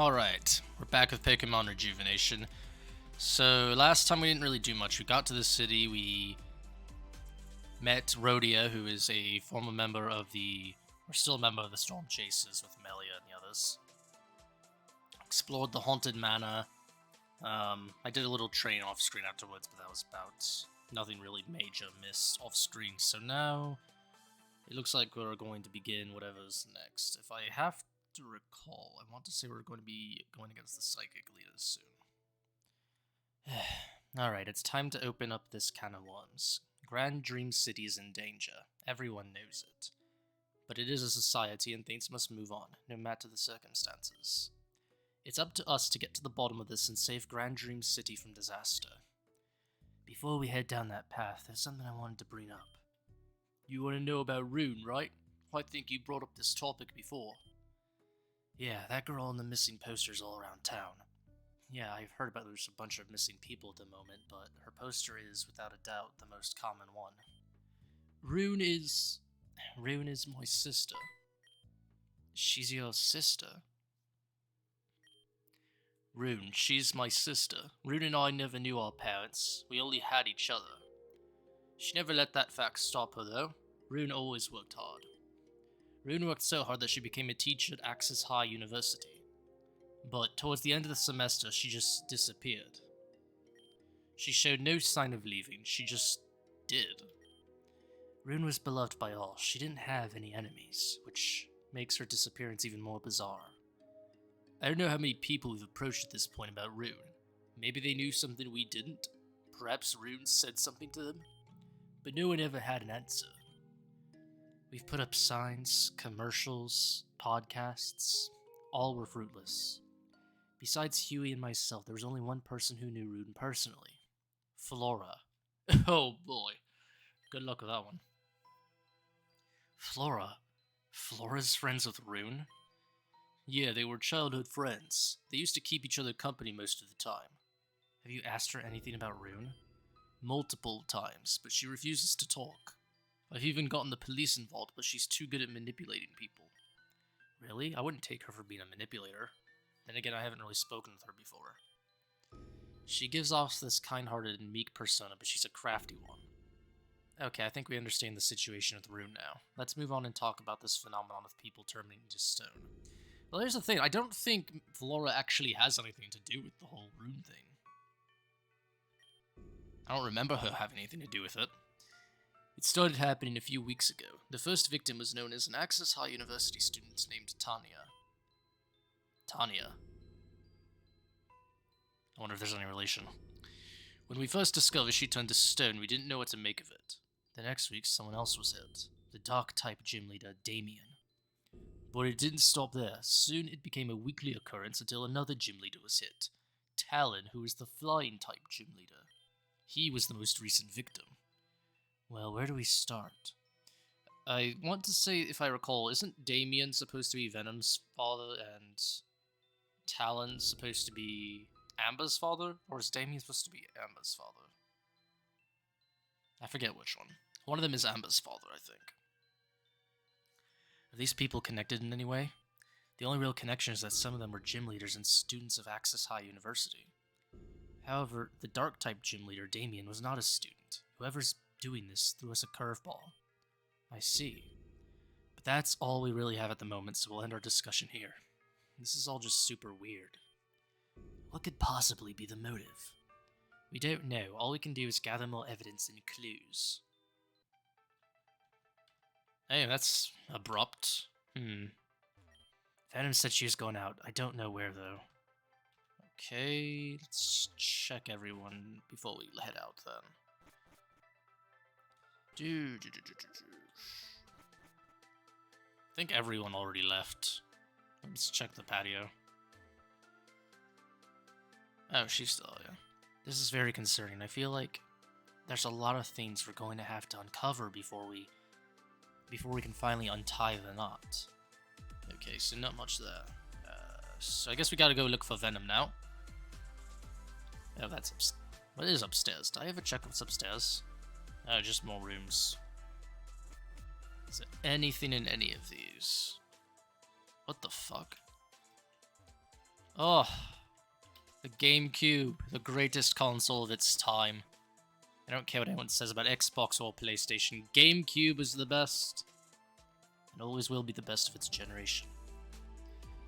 Alright, we're back with Pokemon Rejuvenation. So, last time we didn't really do much. We got to the city, we met Rhodea, who is a former member of the... or still a member of the Storm Chasers with Melia and the others. Explored the Haunted Manor. I did a little train off-screen afterwards, but that was about nothing really major missed off-screen. So now, it looks like we're going to begin whatever's next. If I have to recall, I want to say we're going to be going against the Psychic Leaders soon. Alright, it's time to open up this can of worms. Grand Dream City is in danger. Everyone knows it. But it is a society and things must move on, no matter the circumstances. It's up to us to get to the bottom of this and save Grand Dream City from disaster. Before we head down that path, there's something I wanted to bring up. You want to know about Rune, right? I think you brought up this topic before. Yeah, that girl in the missing posters all around town. Yeah, I've heard about there's a bunch of missing people at the moment, but her poster is, without a doubt, the most common one. Rune is my sister. She's your sister? Rune, she's my sister. Rune and I never knew our parents. We only had each other. She never let that fact stop her, though. Rune always worked hard. Rune worked so hard that she became a teacher at Access High University. But towards the end of the semester, she just disappeared. She showed no sign of leaving, she just did. Rune was beloved by all. She didn't have any enemies, which makes her disappearance even more bizarre. I don't know how many people we've approached at this point about Rune. Maybe they knew something we didn't. Perhaps Rune said something to them. But no one ever had an answer. We've put up signs, commercials, podcasts. All were fruitless. Besides Huey and myself, there was only one person who knew Rune personally. Flora. Oh boy. Good luck with that one. Flora? Flora's friends with Rune? Yeah, they were childhood friends. They used to keep each other company most of the time. Have you asked her anything about Rune? Multiple times, but she refuses to talk. I've even gotten the police involved, but she's too good at manipulating people. Really? I wouldn't take her for being a manipulator. Then again, I haven't really spoken with her before. She gives off this kind-hearted and meek persona, but she's a crafty one. Okay, I think we understand the situation with Rune now. Let's move on and talk about this phenomenon of people turning into stone. Well, here's the thing. I don't think Flora actually has anything to do with the whole Rune thing. I don't remember her having anything to do with it. It started happening a few weeks ago. The first victim was known as an Access High University student named Tanya. Tanya. I wonder if there's any relation. When we first discovered she turned to stone, we didn't know what to make of it. The next week, someone else was hit. The Dark-type gym leader, Damien. But it didn't stop there. Soon it became a weekly occurrence until another gym leader was hit. Talon, who is the Flying-type gym leader. He was the most recent victim. Well, where do we start? I want to say, if I recall, isn't Damien supposed to be Venom's father and Talon supposed to be Amber's father? Or is Damien supposed to be Amber's father? I forget which one. One of them is Amber's father, I think. Are these people connected in any way? The only real connection is that some of them were gym leaders and students of Access High University. However, the Dark-type gym leader, Damien, was not a student. Whoever's doing this threw us a curveball. I see. But that's all we really have at the moment, so we'll end our discussion here. This is all just super weird. What could possibly be the motive? We don't know. All we can do is gather more evidence and clues. Hey, that's abrupt. Venam said she was going out. I don't know where, though. Okay, let's check everyone before we head out, then. I think everyone already left. Let's check the patio. Oh, she's still, yeah. This is very concerning. I feel like there's a lot of things we're going to have to uncover before we can finally untie the knot. Okay, so not much there. So I guess we gotta go look for Venam now. Oh, that's upstairs. What is upstairs? Did I ever check what's upstairs? Oh, just more rooms. Is there anything in any of these? What the fuck? Oh, the GameCube, the greatest console of its time. I don't care what anyone says about Xbox or PlayStation. GameCube is the best. And always will be the best of its generation.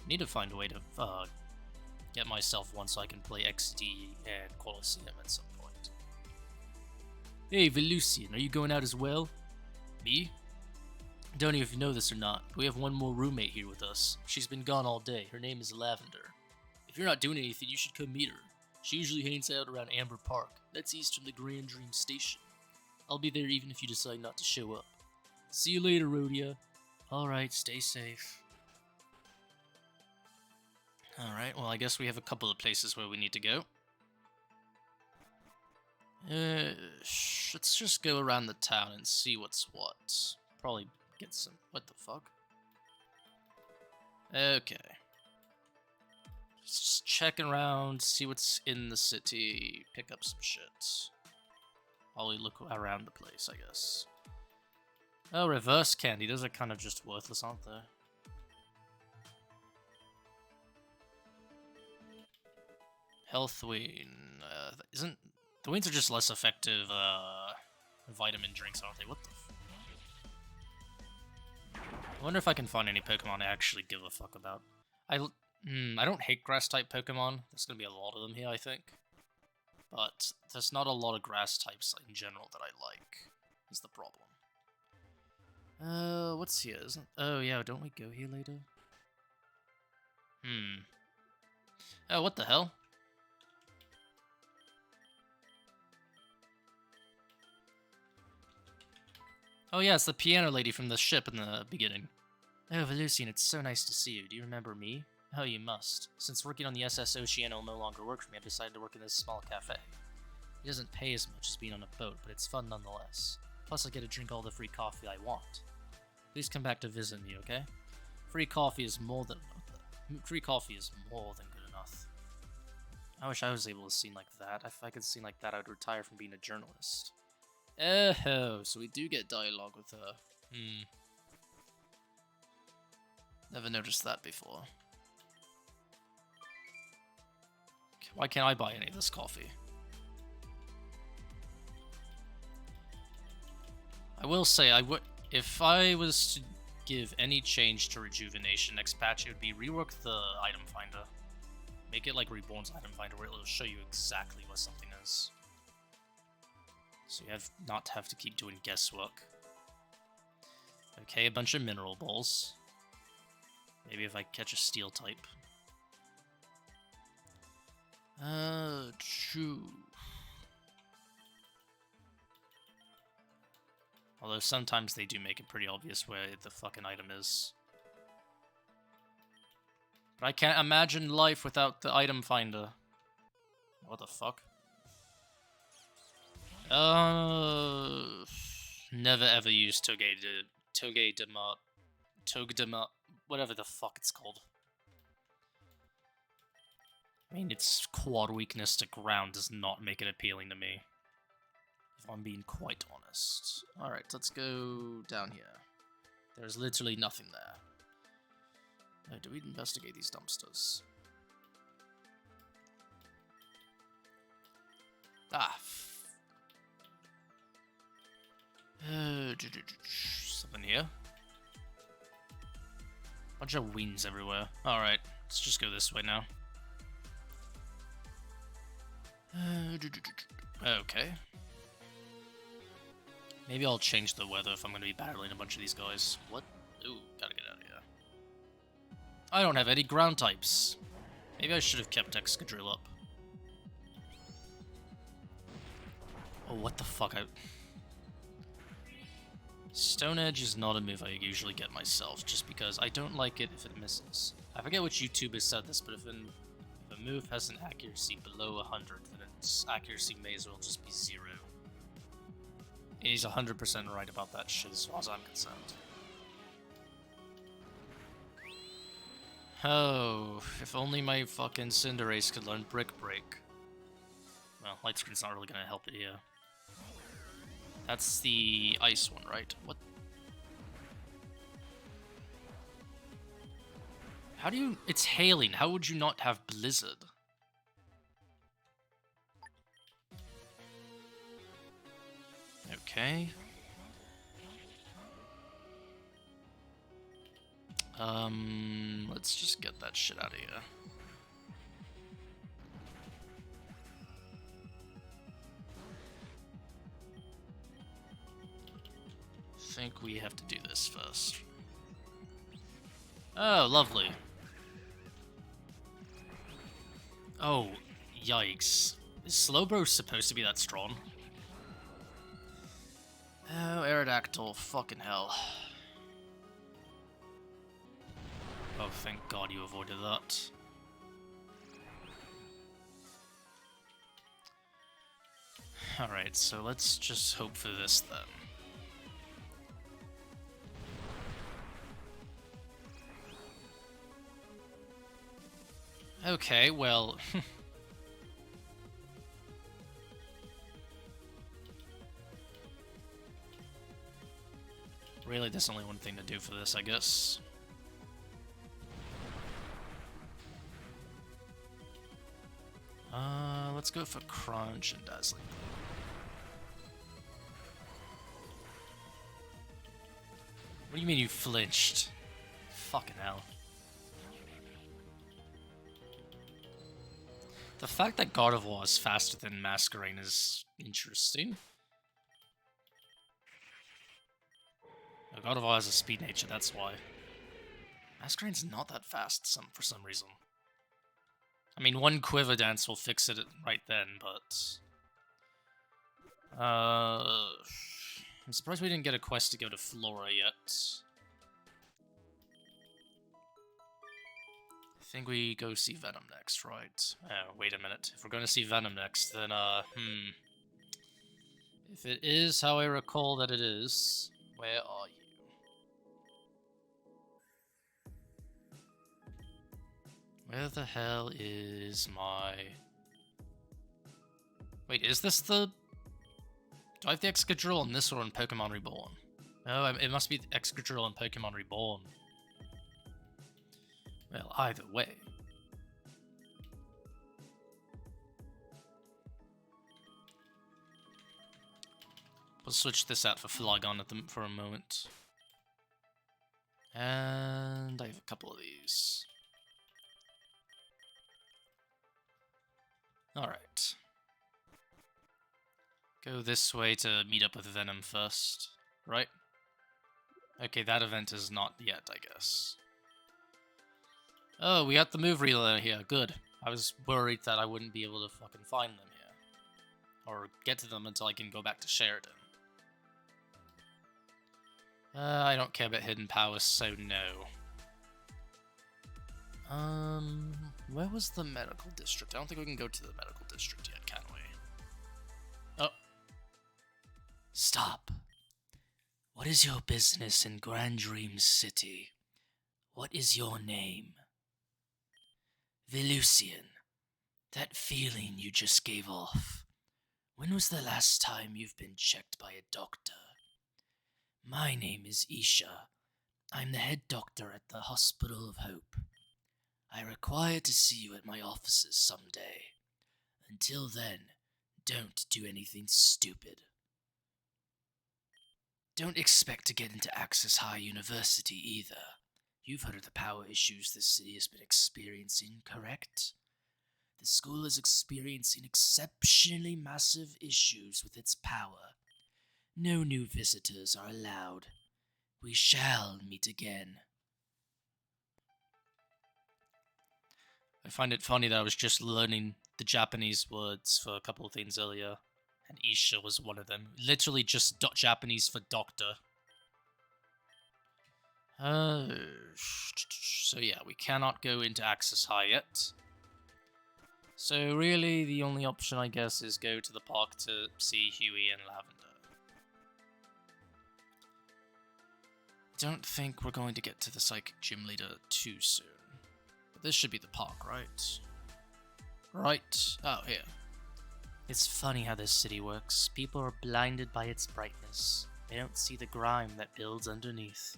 I need to find a way to get myself one so I can play XD and Colosseum at some point. Hey, Velusian, are you going out as well? Me? Don't know if you know this or not, but we have one more roommate here with us. She's been gone all day. Her name is Lavender. If you're not doing anything, you should come meet her. She usually hangs out around Amber Park. That's east from the Grand Dream Station. I'll be there even if you decide not to show up. See you later, Rhodea. Alright, stay safe. Alright, well I guess we have a couple of places where we need to go. Let's just go around the town and see what's what. Probably get some... What the fuck? Okay. Just checking around, see what's in the city, pick up some shit. While we look around the place, I guess. Oh, reverse candy. Those are kind of just worthless, aren't they? Health Ween. Isn't... The Weens are just less effective, vitamin drinks, aren't they? What the f... I wonder if I can find any Pokemon I actually give a fuck about. I don't hate grass-type Pokemon. There's gonna be a lot of them here, I think. But there's not a lot of grass types in general that I like, is the problem. What's here? Isn't... Oh, yeah, don't we go here later? Oh, what the hell? Oh yeah, it's the piano lady from the ship in the beginning. Oh, Velusian, it's so nice to see you. Do you remember me? Oh, you must. Since working on the SS Oceano will no longer work for me, I've decided to work in this small cafe. It doesn't pay as much as being on a boat, but it's fun nonetheless. Plus, I get to drink all the free coffee I want. Please come back to visit me, okay? Free coffee is more than good enough. I wish I was able to sing like that. If I could sing like that, I would retire from being a journalist. Oh, so we do get dialogue with her. Never noticed that before. Why can't I buy any of this coffee? I will say, if I was to give any change to Rejuvenation next patch, it would be rework the item finder. Make it like Reborn's item finder, where it'll show you exactly what something is. So you not have to keep doing guesswork. Okay, a bunch of mineral balls. Maybe if I catch a steel type. True. Although sometimes they do make it pretty obvious where the fucking item is. But I can't imagine life without the item finder. What the fuck? Never ever use Togedema, whatever the fuck it's called. I mean, its quad weakness to ground does not make it appealing to me, if I'm being quite honest. Alright, let's go down here. There's literally nothing there. Oh, do we investigate these dumpsters? Ah, something here. Bunch of wings everywhere. Alright, let's just go this way now. Okay. Maybe I'll change the weather if I'm going to be battling a bunch of these guys. What? Ooh, gotta get out of here. I don't have any ground types. Maybe I should have kept Excadrill up. Oh, what the fuck? Stone Edge is not a move I usually get myself, just because I don't like it if it misses. I forget which YouTuber said this, but if a move has an accuracy below 100, then its accuracy may as well just be 0. And he's 100% right about that shit as far as I'm concerned. Oh, if only my fucking Cinderace could learn Brick Break. Well, Light Screen's not really gonna help it here. That's the ice one, right? What? How do you... It's hailing. How would you not have blizzard? Okay. Let's just get that shit out of here. I think we have to do this first. Oh, lovely. Oh, yikes. Is Slowbro supposed to be that strong? Oh, Aerodactyl, fucking hell. Oh, thank God you avoided that. Alright, so let's just hope for this then. Okay, well... Really, there's only one thing to do for this, I guess. Let's go for Crunch and Dazzling. What do you mean you flinched? Fucking hell. The fact that God of War is faster than Masquerain is interesting. God of War has a speed nature, that's why. Masquerain's not that fast for some reason. I mean, one Quiver Dance will fix it right then, but... I'm surprised we didn't get a quest to go to Flora yet. I think we go see Venam next, right? Oh, wait a minute. If we're going to see Venam next, then, If it is how I recall that it is, where are you? Where the hell is my... Wait, is this the... Do I have the Excadrill on this or on Pokemon Reborn? Oh, it must be the Excadrill on Pokemon Reborn. Well, either way. We'll switch this out for Flygon for a moment. And I have a couple of these. Alright. Go this way to meet up with Venam first, right? Okay, that event is not yet, I guess. Oh, we got the move relay here, good. I was worried that I wouldn't be able to fucking find them here. Or get to them until I can go back to Sheridan. I don't care about hidden powers, so no. Where was the medical district? I don't think we can go to the medical district yet, can we? Oh. Stop. What is your business in Grand Dream City? What is your name? Velusian. That feeling you just gave off. When was the last time you've been checked by a doctor? My name is Isha. I'm the head doctor at the Hospital of Hope. I require to see you at my offices someday. Until then, don't do anything stupid. Don't expect to get into Access High University either. You've heard of the power issues this city has been experiencing, correct? The school is experiencing exceptionally massive issues with its power. No new visitors are allowed. We shall meet again. I find it funny that I was just learning the Japanese words for a couple of things earlier, and Isha was one of them. Literally just Japanese for doctor. So yeah, we cannot go into Access High yet. So really, the only option, I guess, is go to the park to see Huey and Lavender. Don't think we're going to get to the Psychic Gym Leader too soon. But this should be the park, right? Right. Oh, here. It's funny how this city works. People are blinded by its brightness. They don't see the grime that builds underneath.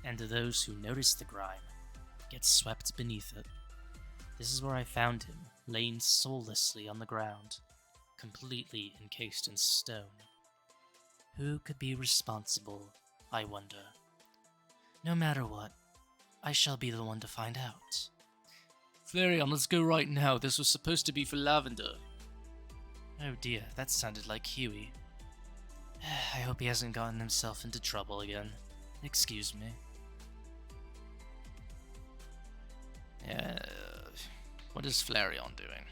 And to those who notice the grime, gets swept beneath it. This is where I found him, laying soullessly on the ground, completely encased in stone. Who could be responsible, I wonder? No matter what, I shall be the one to find out. Flareon, let's go right now. This was supposed to be for Lavender. Oh dear, that sounded like Huey. I hope he hasn't gotten himself into trouble again. Excuse me. What is Flareon doing?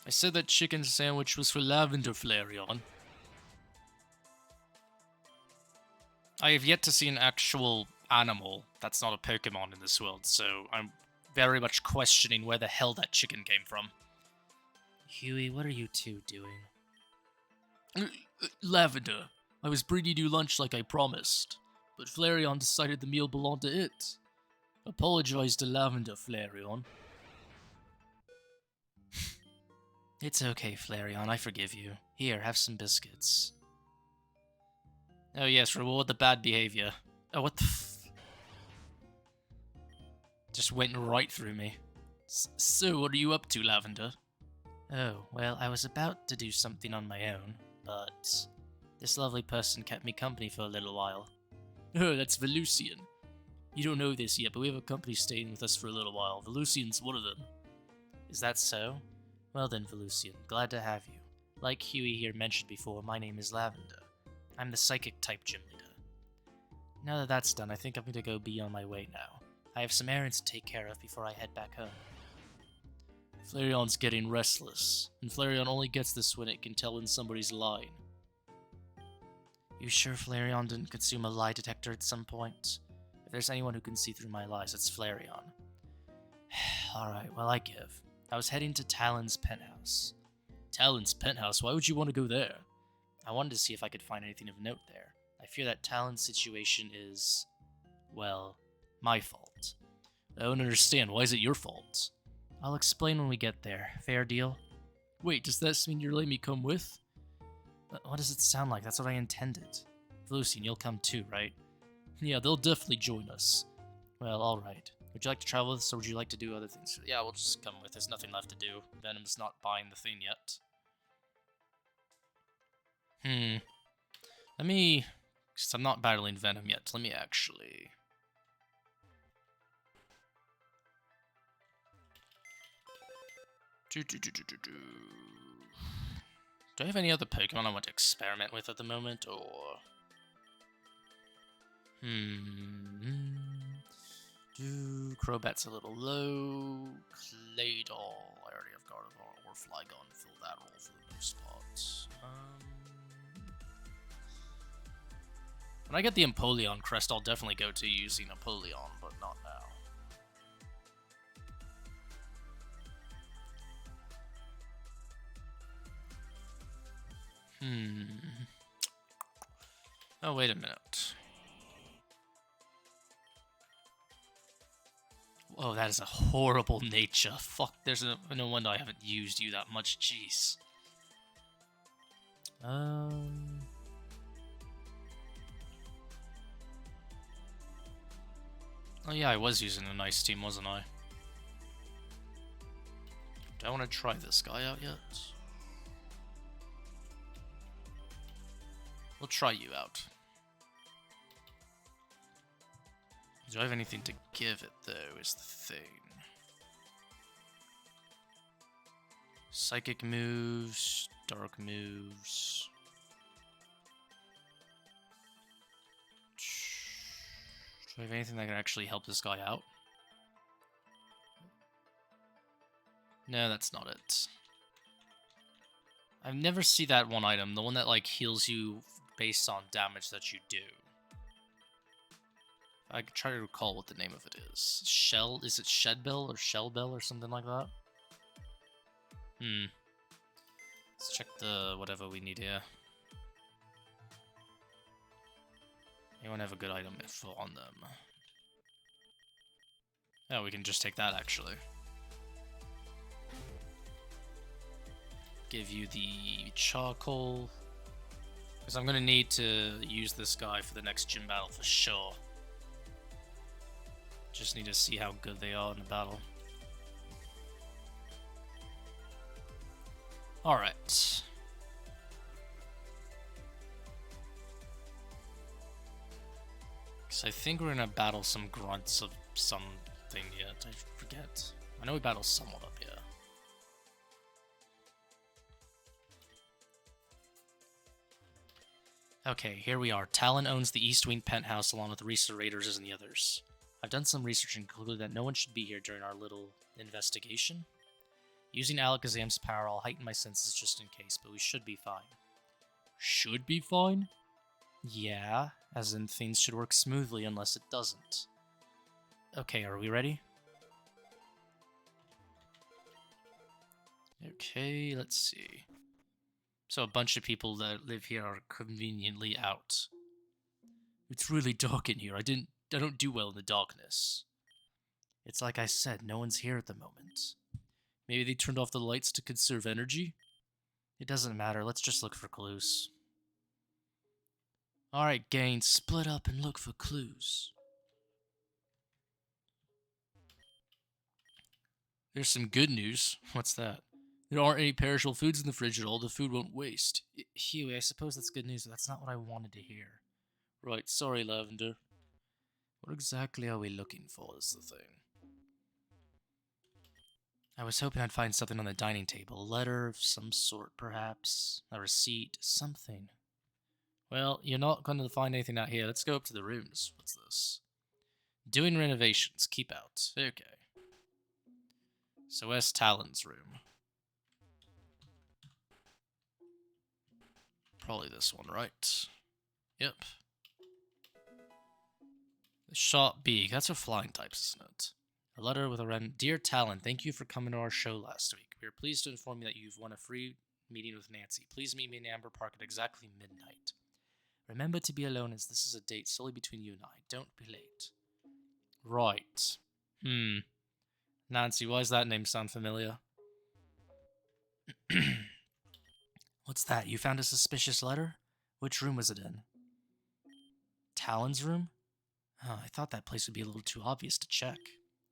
I said that chicken sandwich was for Lavender, Flareon. I have yet to see an actual animal that's not a Pokemon in this world, so I'm very much questioning where the hell that chicken came from. Huey, what are you two doing? Lavender, I was bringing you lunch like I promised, but Flareon decided the meal belonged to it. Apologize to Lavender, Flareon. It's okay, Flareon, I forgive you. Here, have some biscuits. Oh yes, reward the bad behavior. Oh, what the just went right through me. So, what are you up to, Lavender? Oh, well, I was about to do something on my own, but this lovely person kept me company for a little while. Oh, that's Velucian. You don't know this yet, but we have a company staying with us for a little while. Velucian's one of them. Is that so? Well then, Velucian, glad to have you. Like Huey here mentioned before, my name is Lavender. I'm the Psychic type Gym Leader. Now that that's done, I think I'm going to go be on my way now. I have some errands to take care of before I head back home. Flareon's getting restless, and Flareon only gets this when it can tell when somebody's lying. You sure Flareon didn't consume a lie detector at some point? If there's anyone who can see through my lies, it's Flareon. Alright, well I give. I was heading to Talon's penthouse. Talon's penthouse? Why would you want to go there? I wanted to see if I could find anything of note there. I fear that Talon's situation is, well, my fault. I don't understand. Why is it your fault? I'll explain when we get there. Fair deal? Wait, does that mean you're letting me come with? What does it sound like? That's what I intended. Velucian, you'll come too, right? Yeah, they'll definitely join us. Well, alright. Would you like to travel with us, or would you like to do other things? Yeah, we'll just come with. There's nothing left to do. Venam's not buying the thing yet. Let me... Because I'm not battling Venom yet. Let me actually... Do I have any other Pokemon I want to experiment with at the moment, or... Crobat's a little low. Claydol, I already have Gardevoir or Flygon. Fill that role for the most part. When I get the Empoleon crest, I'll definitely go to using Empoleon, but not now. Oh, wait a minute. Oh, that is a horrible nature. Fuck, no wonder I haven't used you that much, jeez. Oh yeah, I was using a nice team, wasn't I? Do I want to try this guy out yet? We'll try you out. Do I have anything to give it, though, is the thing. Psychic moves, dark moves. Do I have anything that can actually help this guy out? No, that's not it. I've never seen that one item, the one that, like, heals you based on damage that you do. I can try to recall what the name of it is. Is it Shedbell or Shellbell or something like that? Let's check the whatever we need here. Anyone have a good item info on them? Yeah, we can just take that actually. Give you the charcoal. Because I'm going to need to use this guy for the next gym battle for sure. Just need to see how good they are in the battle. Alright. Because I think we're gonna battle some grunts of something yet. I forget. I know we battle someone up here. Okay, here we are. Talon owns the East Wing penthouse along with the Reese Raiders and the others. I've done some research and concluded that no one should be here during our little investigation. Using Alakazam's power, I'll heighten my senses just in case, but we should be fine. Should be fine? Yeah, as in things should work smoothly unless it doesn't. Okay, are we ready? Okay, let's see. So a bunch of people that live here are conveniently out. It's really dark in here. I don't do well in the darkness. It's like I said, no one's here at the moment. Maybe they turned off the lights to conserve energy? It doesn't matter, let's just look for clues. Alright, gang, split up and look for clues. There's some good news. What's that? There aren't any perishable foods in the fridge at all. The food won't waste. Huey, I suppose that's good news, but that's not what I wanted to hear. Right, sorry, Lavender. What exactly are we looking for is the thing. I was hoping I'd find something on the dining table. A letter of some sort, perhaps. A receipt. Something. Well, you're not going to find anything out here. Let's go up to the rooms. What's this? Doing renovations. Keep out. Okay. So where's Talon's room? Probably this one, right? Yep. The sharp beak. That's a flying type, isn't it? A letter with a Dear Talon, thank you for coming to our show last week. We are pleased to inform you that you've won a free meeting with Nancy. Please meet me in Amber Park at exactly midnight. Remember to be alone, as this is a date solely between you and I. Don't be late. Right. Nancy, why does that name sound familiar? What's that? You found a suspicious letter? Which room was it in? Talon's room? Oh, I thought that place would be a little too obvious to check.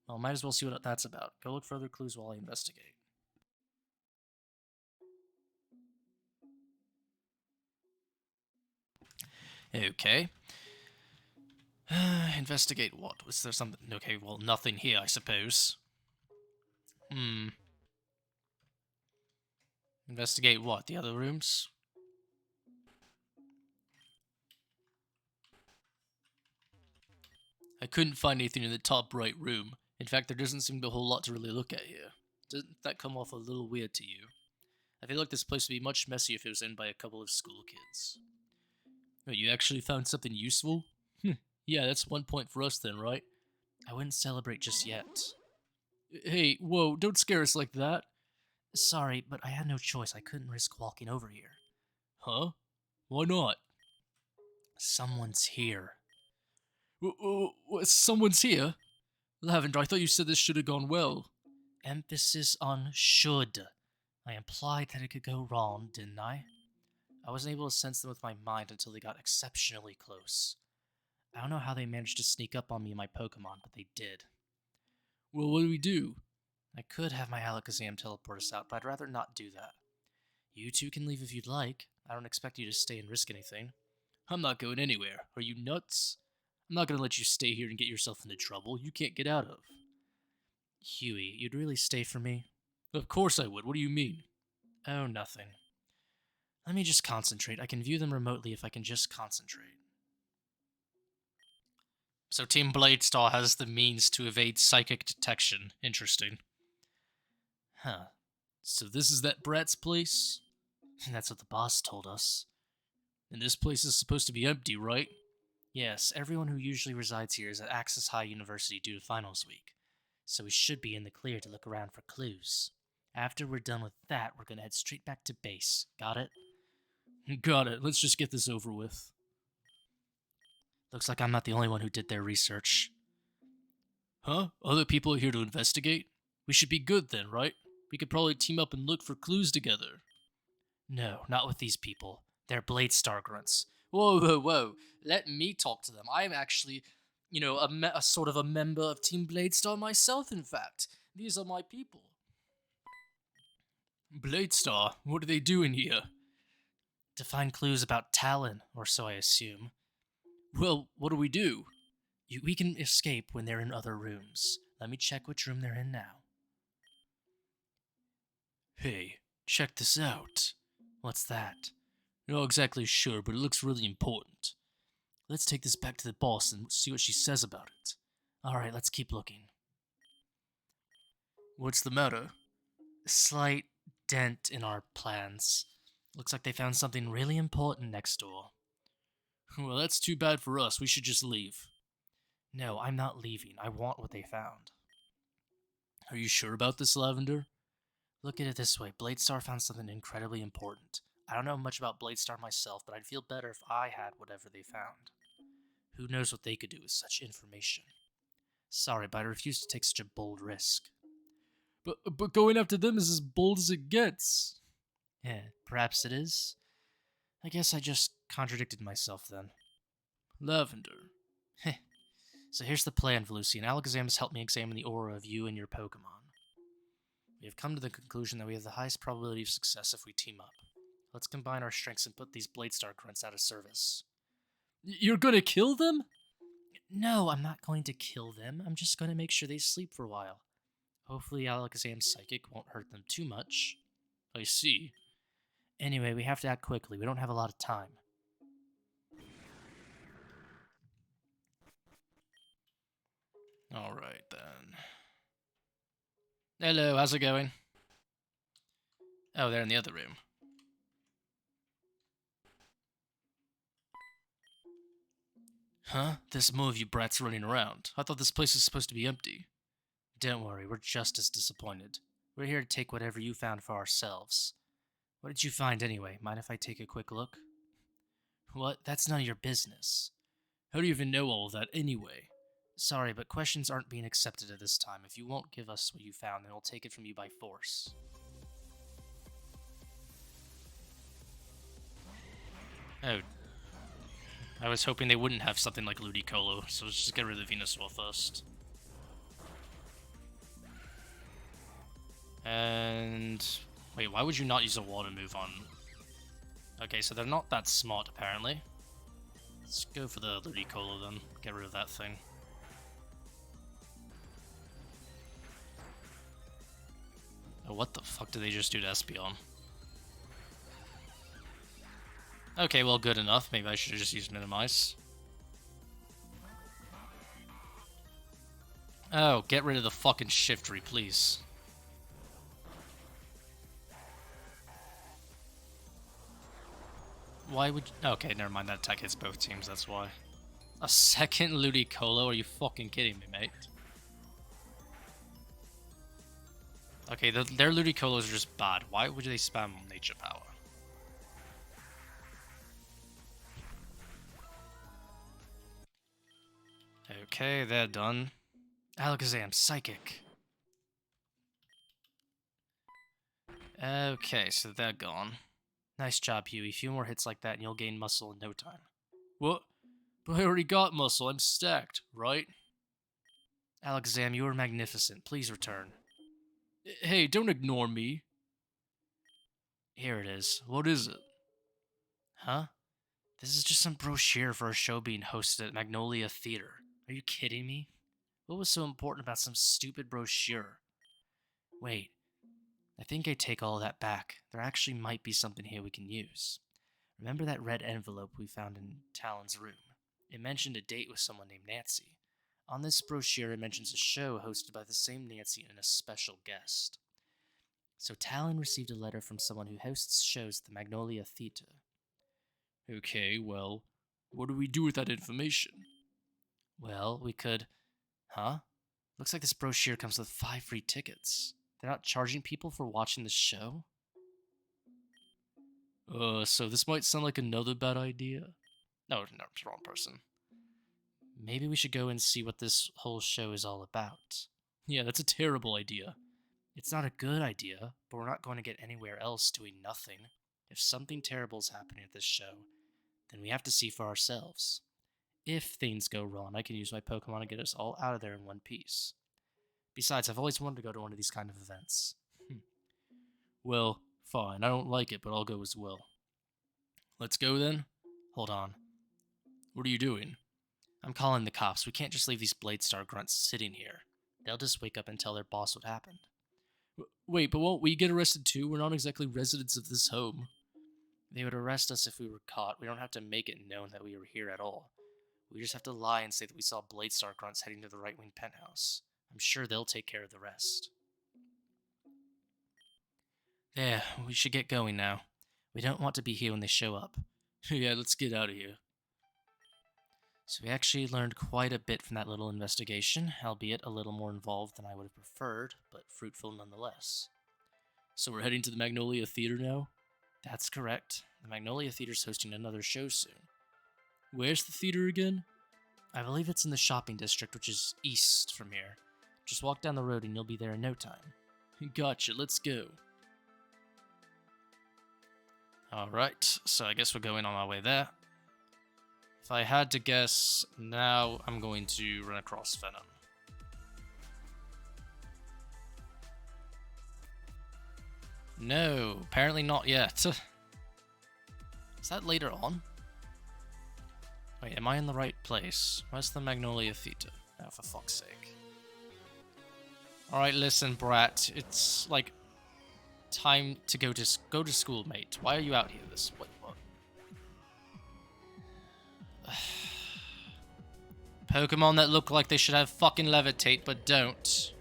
Well, might as well see what that's about. Go look for other clues while I investigate. Okay. Investigate what? Was there something? Okay, well, nothing here, I suppose. Investigate what? The other rooms? I couldn't find anything in the top right room. In fact, there doesn't seem to be a whole lot to really look at here. Doesn't that come off a little weird to you? I feel like this place would be much messier if it was in by a couple of school kids. Wait, you actually found something useful? Yeah, that's 1 point for us then, right? I wouldn't celebrate just yet. Hey, whoa, don't scare us like that. Sorry, but I had no choice. I couldn't risk walking over here. Huh? Why not? Someone's here. Someone's here? Lavender, I thought you said this should have gone well. Emphasis on should. I implied that it could go wrong, didn't I? I wasn't able to sense them with my mind until they got exceptionally close. I don't know how they managed to sneak up on me and my Pokemon, but they did. Well, what do we do? I could have my Alakazam teleport us out, but I'd rather not do that. You two can leave if you'd like. I don't expect you to stay and risk anything. I'm not going anywhere. Are you nuts? I'm not going to let you stay here and get yourself into trouble you can't get out of. Huey, you'd really stay for me? Of course I would. What do you mean? Oh, nothing. Let me just concentrate. I can view them remotely if I can just concentrate. So Team Bladestar has the means to evade psychic detection. Interesting. Huh. So this is that brat's place? That's what the boss told us. And this place is supposed to be empty, right? Yes, everyone who usually resides here is at Access High University due to finals week. So we should be in the clear to look around for clues. After we're done with that, we're gonna head straight back to base. Got it? Got it. Let's just get this over with. Looks like I'm not the only one who did their research. Huh? Other people are here to investigate? We should be good then, right? We could probably team up and look for clues together. No, not with these people. They're Bladestar grunts. Whoa. Let me talk to them. I'm actually You know, a sort of a member of Team Bladestar myself, in fact. These are my people. Bladestar, what are they doing here? To find clues about Talon, or so I assume. Well, what do we do? We can escape when they're in other rooms. Let me check which room they're in now. Hey, check this out. What's that? Not exactly sure, but it looks really important. Let's take this back to the boss and see what she says about it. Alright, let's keep looking. What's the matter? A slight dent in our plans. Looks like they found something really important next door. Well, that's too bad for us. We should just leave. No, I'm not leaving. I want what they found. Are you sure about this, Lavender? Look at it this way. Bladestar found something incredibly important. I don't know much about Bladestar myself, but I'd feel better if I had whatever they found. Who knows what they could do with such information? Sorry, but I refuse to take such a bold risk. But going after them is as bold as it gets. Yeah, perhaps it is. I guess I just contradicted myself then. Lavender. Heh. So here's the plan, Velusian. Alakazam has helped me examine the aura of you and your Pokemon. We have come to the conclusion that we have the highest probability of success if we team up. Let's combine our strengths and put these Bladestar grunts out of service. You're gonna kill them? No, I'm not going to kill them. I'm just going to make sure they sleep for a while. Hopefully Alakazam's Psychic won't hurt them too much. I see. Anyway, we have to act quickly. We don't have a lot of time. Alright then. Hello, how's it going? Oh, they're in the other room. Huh? There's more of you brats running around. I thought this place was supposed to be empty. Don't worry, we're just as disappointed. We're here to take whatever you found for ourselves. What did you find anyway? Mind if I take a quick look? What? That's none of your business. How do you even know all of that anyway? Sorry, but questions aren't being accepted at this time. If you won't give us what you found, then we'll take it from you by force. Oh. I was hoping they wouldn't have something like Ludicolo, so let's just get rid of Venusaur first. And... wait, why would you not use a water move on... okay, so they're not that smart, apparently. Let's go for the Ludicolo then. Get rid of that thing. Oh, what the fuck did they just do to Espeon? Okay, well, good enough. Maybe I should have just used Minimize. Oh, get rid of the fucking Shiftry, please. Why would you... okay, never mind. That attack hits both teams, that's why. A second Ludicolo? Are you fucking kidding me, mate? Okay, their Ludicolos are just bad. Why would they spam Nature Power? Okay, they're done. Alakazam, Psychic. Okay, so they're gone. Nice job, Huey. A few more hits like that and you'll gain muscle in no time. What? But I already got muscle. I'm stacked, right? Alakazam, you are magnificent. Please return. Hey, don't ignore me. Here it is. What is it? Huh? This is just some brochure for a show being hosted at Magnolia Theater. Are you kidding me? What was so important about some stupid brochure? Wait, I think I take all of that back. There actually might be something here we can use. Remember that red envelope we found in Talon's room? It mentioned a date with someone named Nancy. On this brochure, it mentions a show hosted by the same Nancy and a special guest. So Talon received a letter from someone who hosts shows at the Magnolia Theater. Okay, well, what do we do with that information? Well, we could... huh? Looks like this brochure comes with 5 free tickets. They're not charging people for watching the show? So this might sound like another bad idea. No, it's the wrong person. Maybe we should go and see what this whole show is all about. Yeah, that's a terrible idea. It's not a good idea, but we're not going to get anywhere else doing nothing. If something terrible is happening at this show, then we have to see for ourselves. if things go wrong, I can use my Pokemon to get us all out of there in one piece. Besides, I've always wanted to go to one of these kind of events. Well, fine. I don't like it, but I'll go as well. Let's go then? Hold on. What are you doing? I'm calling the cops. We can't just leave these Bladestar grunts sitting here. They'll just wake up and tell their boss what happened. Wait, but won't we get arrested too? We're not exactly residents of this home. They would arrest us if we were caught. We don't have to make it known that we were here at all. We just have to lie and say that we saw Bladestar grunts heading to the right-wing penthouse. I'm sure they'll take care of the rest. There, we should get going now. We don't want to be here when they show up. Yeah, let's get out of here. So we actually learned quite a bit from that little investigation, albeit a little more involved than I would have preferred, but fruitful nonetheless. So we're heading to the Magnolia Theater now? That's correct. The Magnolia Theater's hosting another show soon. Where's the theater again? I believe it's in the shopping district, which is east from here. Just walk down the road and you'll be there in no time. Gotcha, let's go. Alright, so I guess we're going on our way there. If I had to guess, now I'm going to run across Venam. No, apparently not yet. Is that later on? Wait, am I in the right place? Where's the Magnolia Theater? Oh, for fuck's sake. Alright, listen, brat. It's like time to go to school, mate. Why are you out here this way? What? Pokemon that look like they should have fucking levitate, but don't.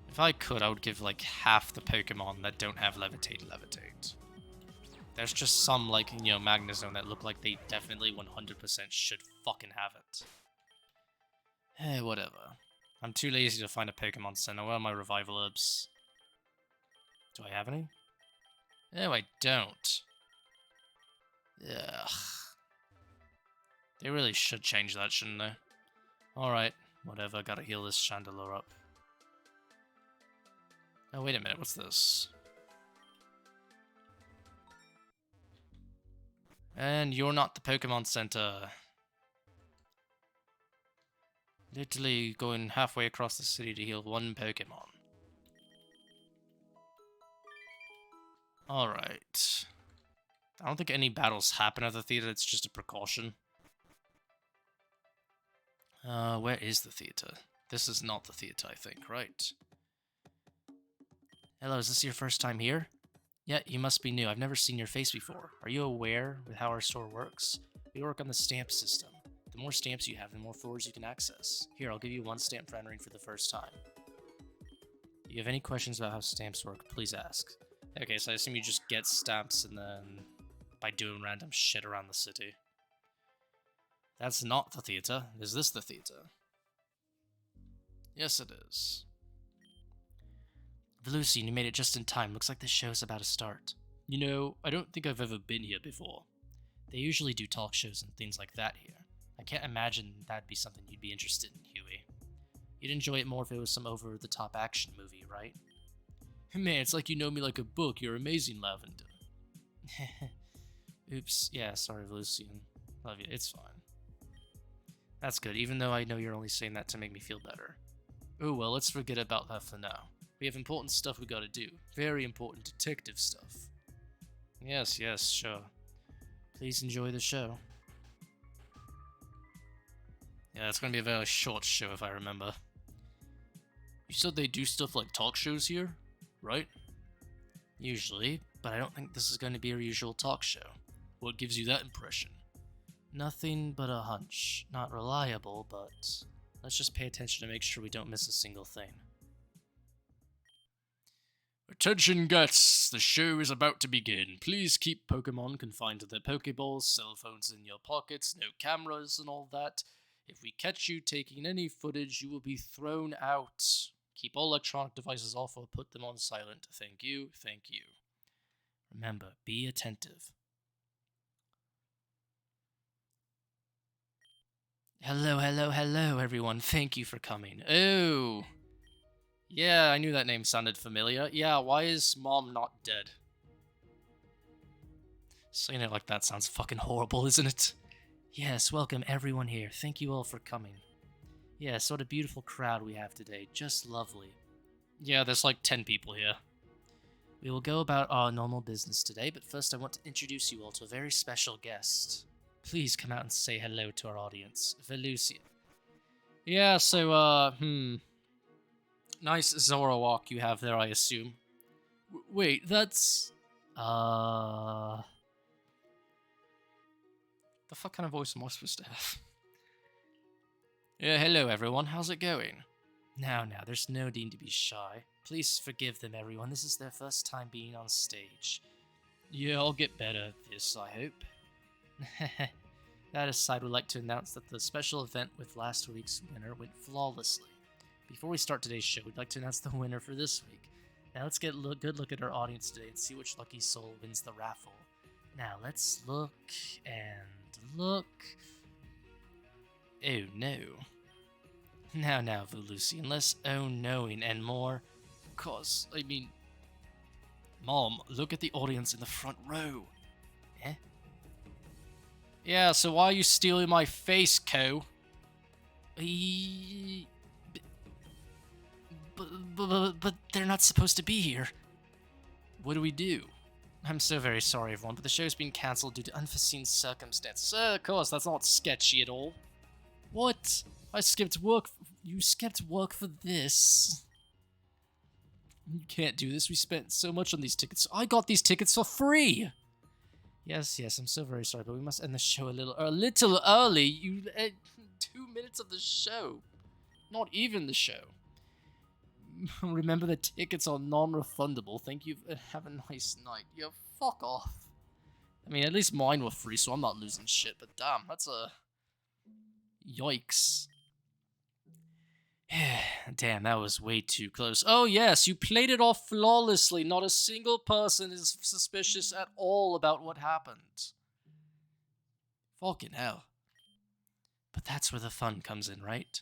If I could, I would give like half the Pokemon that don't have levitate. There's just some like, you know, Magnezone that look like they definitely 100% should fucking have it. Eh, whatever. I'm too lazy to find a Pokemon Center. Where are my revival herbs? Do I have any? No, I don't. Ugh. They really should change that, shouldn't they? Alright, whatever. Gotta heal this Chandelure up. Oh, wait a minute. What's this? And you're not the Pokemon Center. Literally going halfway across the city to heal one Pokemon. Alright. I don't think any battles happen at the theater, it's just a precaution. Where is the theater? This is not the theater, I think, right? Hello, is this your first time here? Yeah, you must be new. I've never seen your face before. Are you aware with how our store works? We work on the stamp system. The more stamps you have, the more floors you can access. Here, I'll give you one stamp for entering for the first time. If you have any questions about how stamps work, please ask. Okay, so I assume you just get stamps and then by doing random shit around the city. That's not the theater. Is this the theater? Yes, it is. Velucian, you made it just in time. Looks like the show's about to start. You know, I don't think I've ever been here before. They usually do talk shows and things like that here. I can't imagine that'd be something you'd be interested in, Huey. You'd enjoy it more if it was some over-the-top action movie, right? Man, it's like you know me like a book. You're amazing, Lavender. Oops. Yeah, sorry, Velucian. Love you. It's fine. That's good, even though I know you're only saying that to make me feel better. Oh, well, let's forget about that for now. We have important stuff we gotta do. Very important detective stuff. Yes, sure. Please enjoy the show. Yeah, it's gonna be a very short show if I remember. You said they do stuff like talk shows here, right? Usually, but I don't think this is going to be our usual talk show. What gives you that impression? Nothing but a hunch. Not reliable, but let's just pay attention to make sure we don't miss a single thing. Attention guests, the show is about to begin. Please keep Pokemon confined to their Pokeballs, cell phones in your pockets, no cameras and all that. If we catch you taking any footage, you will be thrown out. Keep all electronic devices off or put them on silent. Thank you, thank you. Remember, be attentive. Hello, everyone. Thank you for coming. Oh! Yeah, I knew that name sounded familiar. Yeah, why is Mom not dead? Saying it like that sounds fucking horrible, isn't it? Yes, welcome everyone here. Thank you all for coming. Yes, what a beautiful crowd we have today. Just lovely. Yeah, there's like 10 people here. We will go about our normal business today, but first I want to introduce you all to a very special guest. Please come out and say hello to our audience. Velusia. Yeah, so, nice Zora walk you have there, I assume. Wait, that's... The fuck kind of voice am I supposed to have? Yeah, hello everyone, how's it going? Now, there's no need to be shy. Please forgive them, everyone. This is their first time being on stage. Yeah, I'll get better at this, I hope. That aside, we'd like to announce that the special event with last week's winner went flawlessly. Before we start today's show, we'd like to announce the winner for this week. Now let's get a good look at our audience today and see which lucky soul wins the raffle. Now let's look and look. Oh no. Now, Velusian, less oh-knowing and more... Cause, I mean... Mom, look at the audience in the front row. Eh? Yeah, so why are you stealing my face, Co? But they're not supposed to be here. What do we do? I'm so very sorry, everyone, but the show's been cancelled due to unforeseen circumstances. Of course, that's not sketchy at all. What? I skipped work. You skipped work for this. You can't do this. We spent so much on these tickets. I got these tickets for free. Yes, I'm so very sorry, but we must end the show a little early. You 2 minutes of the show. Not even the show. Remember, the tickets are non-refundable. Thank you. Have a nice night. Yeah, fuck off. I mean, at least mine were free, so I'm not losing shit, but damn, that's a... Yikes. Damn, that was way too close. Oh yes, you played it off flawlessly. Not a single person is suspicious at all about what happened. Fucking hell. But that's where the fun comes in, right?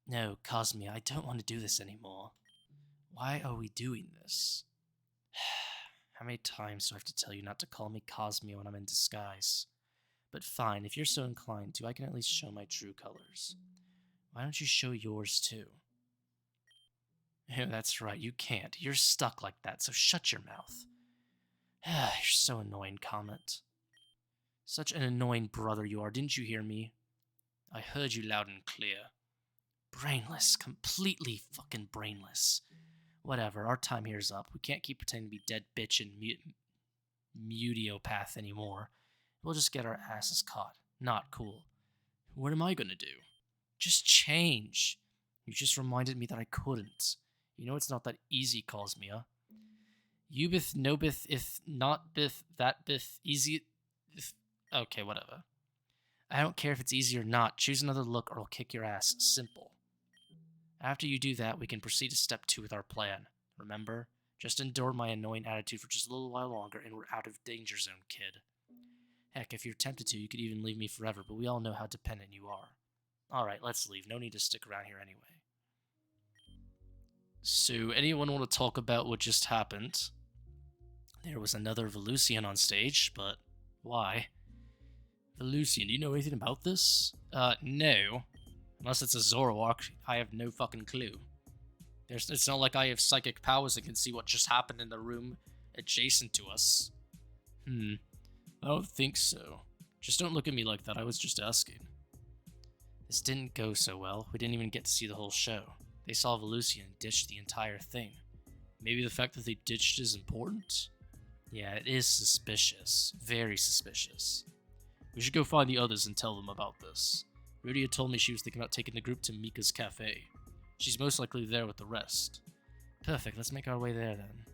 No, Cosmia, I don't want to do this anymore. Why are we doing this? How many times do I have to tell you not to call me Cosmia when I'm in disguise? But fine, if you're so inclined to, I can at least show my true colors. Why don't you show yours too? Oh, that's right, you can't. You're stuck like that, so shut your mouth. You're so annoying, Comet. Such an annoying brother you are, didn't you hear me? I heard you loud and clear. Brainless, completely fucking brainless. Whatever, our time here's up. We can't keep pretending to be dead bitch and mutiopath anymore. We'll just get our asses caught. Not cool. What am I gonna do? Just change. You just reminded me that I couldn't. You know it's not that easy, Cosmia. You bith, no bith, if not bith, that bith, easy... Okay, whatever. I don't care if it's easy or not. Choose another look or I'll kick your ass. Simple. After you do that, we can proceed to step 2 with our plan. Remember? Just endure my annoying attitude for just a little while longer and we're out of danger zone, kid. Heck, if you're tempted to, you could even leave me forever, but we all know how dependent you are. Alright, let's leave. No need to stick around here anyway. So, anyone want to talk about what just happened? There was another Velusian on stage, but why? Velusian, do you know anything about this? No. Unless it's a Zoroark, I have no fucking clue. It's not like I have psychic powers and can see what just happened in the room adjacent to us. I don't think so. Just don't look at me like that, I was just asking. This didn't go so well. We didn't even get to see the whole show. They saw Velusian and ditched the entire thing. Maybe the fact that they ditched is important? Yeah, it is suspicious. Very suspicious. We should go find the others and tell them about this. Rhodea told me she was thinking about taking the group to Mika's cafe. She's most likely there with the rest. Perfect, let's make our way there then.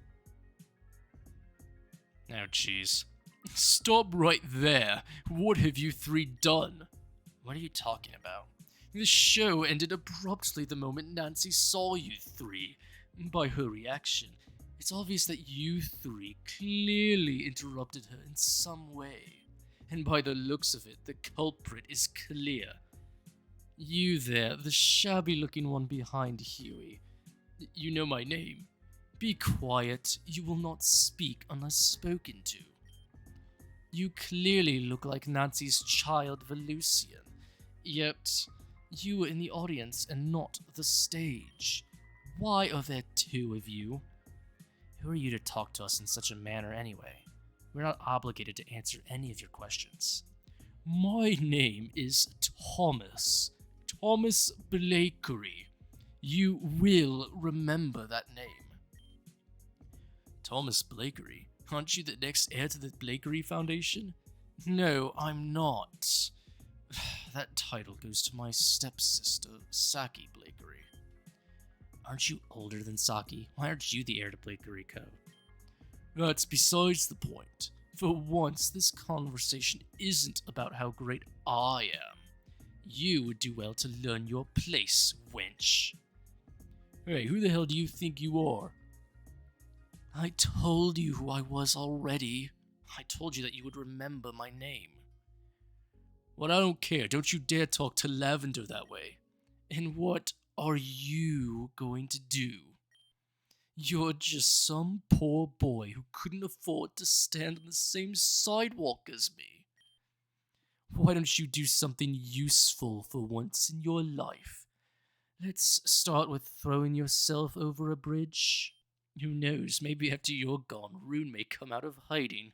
Oh, jeez. Stop right there! What have you 3 done? What are you talking about? The show ended abruptly the moment Nancy saw you 3. By her reaction, it's obvious that you 3 clearly interrupted her in some way. And by the looks of it, the culprit is clear. You there, the shabby-looking one behind Huey. You know my name. Be quiet. You will not speak unless spoken to. You clearly look like Nancy's child Velusian, yet you were in the audience and not the stage. Why are there two of you? Who are you to talk to us in such a manner anyway? We're not obligated to answer any of your questions. My name is Thomas. Thomas Blakeory. You will remember that name. Thomas Blakeory? Aren't you the next heir to the Blakeory Foundation? No, I'm not. That title goes to my stepsister, Saki Blakeory. Aren't you older than Saki? Why aren't you the heir to Blakeory Co.? That's besides the point. For once, this conversation isn't about how great I am. You would do well to learn your place, wench. Hey, who the hell do you think you are? I told you who I was already. I told you that you would remember my name. Well, I don't care. Don't you dare talk to Lavender that way. And what are you going to do? You're just some poor boy who couldn't afford to stand on the same sidewalk as me. Why don't you do something useful for once in your life? Let's start with throwing yourself over a bridge. Who knows, maybe after you're gone, Rune may come out of hiding.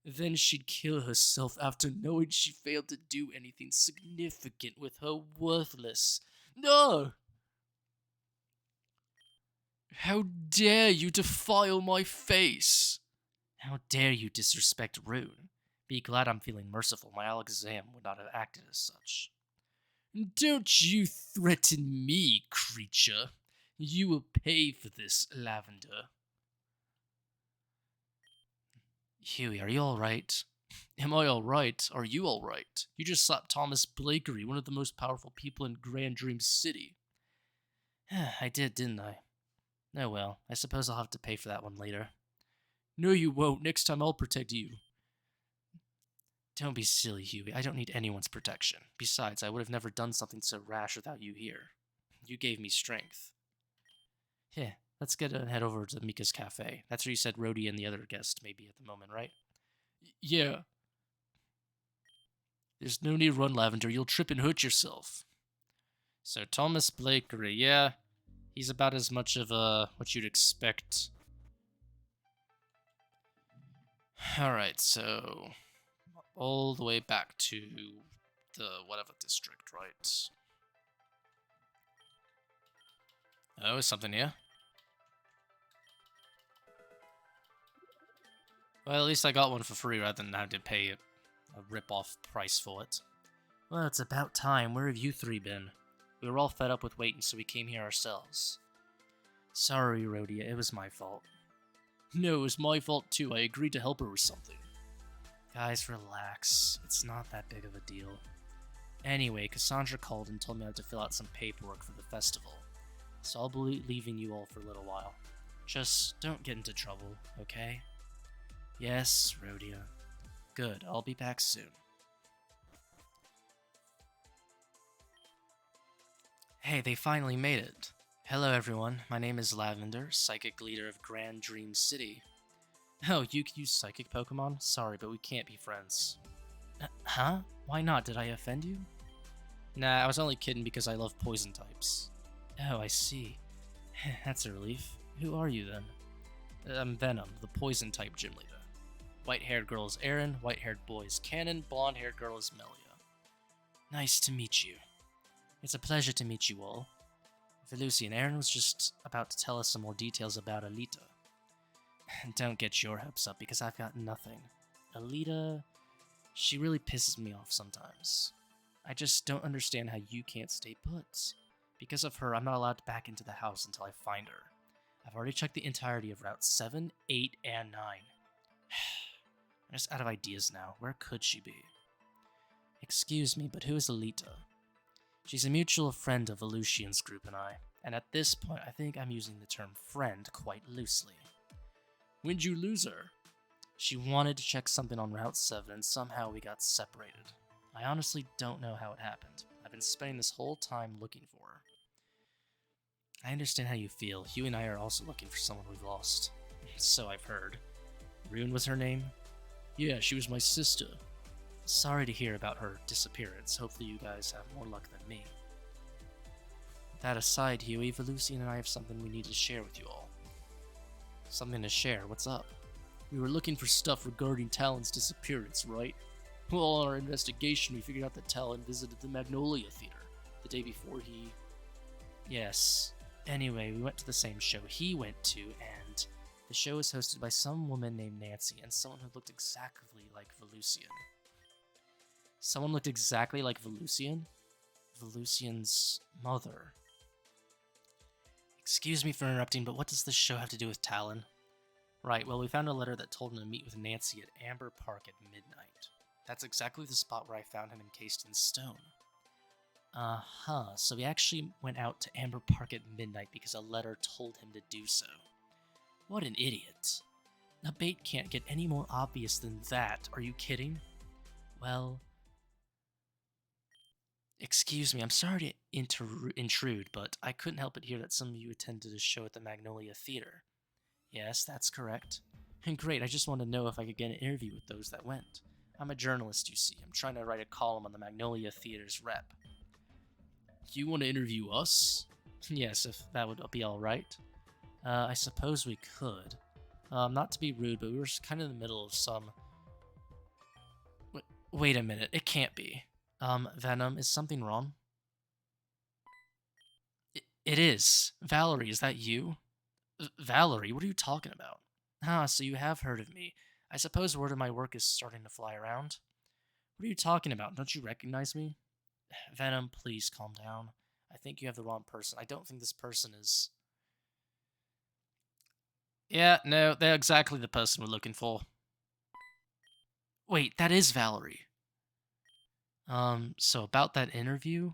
Then she'd kill herself after knowing she failed to do anything significant with her worthless... No! How dare you defile my face? How dare you disrespect Rune? Be glad I'm feeling merciful. My Alakazam would not have acted as such. Don't you threaten me, creature. You will pay for this, Lavender. Huey, are you alright? Am I alright? Are you alright? You just slapped Thomas Blakeory, one of the most powerful people in Grand Dream City. I did, didn't I? Oh well, I suppose I'll have to pay for that one later. No, you won't. Next time I'll protect you. Don't be silly, Huey. I don't need anyone's protection. Besides, I would have never done something so rash without you here. You gave me strength. Yeah, let's head over to Mika's cafe. That's where you said Rhodea and the other guest may be at the moment, right? Yeah. There's no need to run, Lavender. You'll trip and hurt yourself. So, Thomas Blakeory, yeah. He's about as much of what you'd expect. Alright, so... all the way back to the whatever district, right? Oh, is something here? Well, at least I got one for free rather than having to pay a rip-off price for it. Well, it's about time. Where have you three been? We were all fed up with waiting, so we came here ourselves. Sorry, Rhodea, it was my fault. No, it was my fault too. I agreed to help her with something. Guys, relax. It's not that big of a deal. Anyway, Cassandra called and told me I had to fill out some paperwork for the festival. So I'll be leaving you all for a little while. Just don't get into trouble, okay? Yes, Rhodea. Good, I'll be back soon. Hey, they finally made it. Hello everyone, my name is Lavender, Psychic Leader of Grand Dream City. Oh, you can use Psychic Pokemon? Sorry, but we can't be friends. Huh? Why not? Did I offend you? Nah, I was only kidding because I love poison types. Oh, I see. That's a relief. Who are you then? I'm Venam, the poison type gym leader. White-haired girl is Erin, white-haired boy is Cannon, blonde-haired girl is Melia. Nice to meet you. It's a pleasure to meet you all. Velusian, Erin was just about to tell us some more details about Alita. Don't get your hopes up, because I've got nothing. Alita, she really pisses me off sometimes. I just don't understand how you can't stay put. Because of her, I'm not allowed back into the house until I find her. I've already checked the entirety of Route 7, 8, and 9. I'm just out of ideas now. Where could she be? Excuse me, but who is Alita? She's a mutual friend of Velusian's group and I, and at this point I think I'm using the term friend quite loosely. When'd you lose her? She wanted to check something on Route 7 and somehow we got separated. I honestly don't know how it happened. I've been spending this whole time looking for her. I understand how you feel. Huey and I are also looking for someone we've lost. So I've heard. Rune was her name? Yeah, she was my sister. Sorry to hear about her disappearance. Hopefully you guys have more luck than me. That aside, Huey, Velusian and I have something we need to share with you all. Something to share? What's up? We were looking for stuff regarding Talon's disappearance, right? Well, on our investigation, we figured out that Talon visited the Magnolia Theater the day before he... Yes. Anyway, we went to the same show he went to, and the show was hosted by some woman named Nancy and someone who looked exactly like Velusian. Someone looked exactly like Velusian? Velusian's mother. Excuse me for interrupting, but what does this show have to do with Talon? Right, well, we found a letter that told him to meet with Nancy at Amber Park at midnight. That's exactly the spot where I found him encased in stone. Uh-huh, so he actually went out to Amber Park at midnight because a letter told him to do so. What an idiot. A bait can't get any more obvious than that, are you kidding? Well... Excuse me, I'm sorry to intrude, but I couldn't help but hear that some of you attended a show at the Magnolia Theater. Yes, that's correct. Great, I just wanted to know if I could get an interview with those that went. I'm a journalist, you see. I'm trying to write a column on the Magnolia Theater's rep. You want to interview us? Yes, if that would be alright. I suppose we could. Not to be rude, but we were kind of in the middle of some... Wait a minute, it can't be. Venam, is something wrong? It is. Valerie, is that you? Valerie, what are you talking about? Ah, so you have heard of me. I suppose word of my work is starting to fly around. What are you talking about? Don't you recognize me? Venam, please calm down. I think you have the wrong person. I don't think this person is... Yeah, no, they're exactly the person we're looking for. Wait, that is Valerie. So about that interview,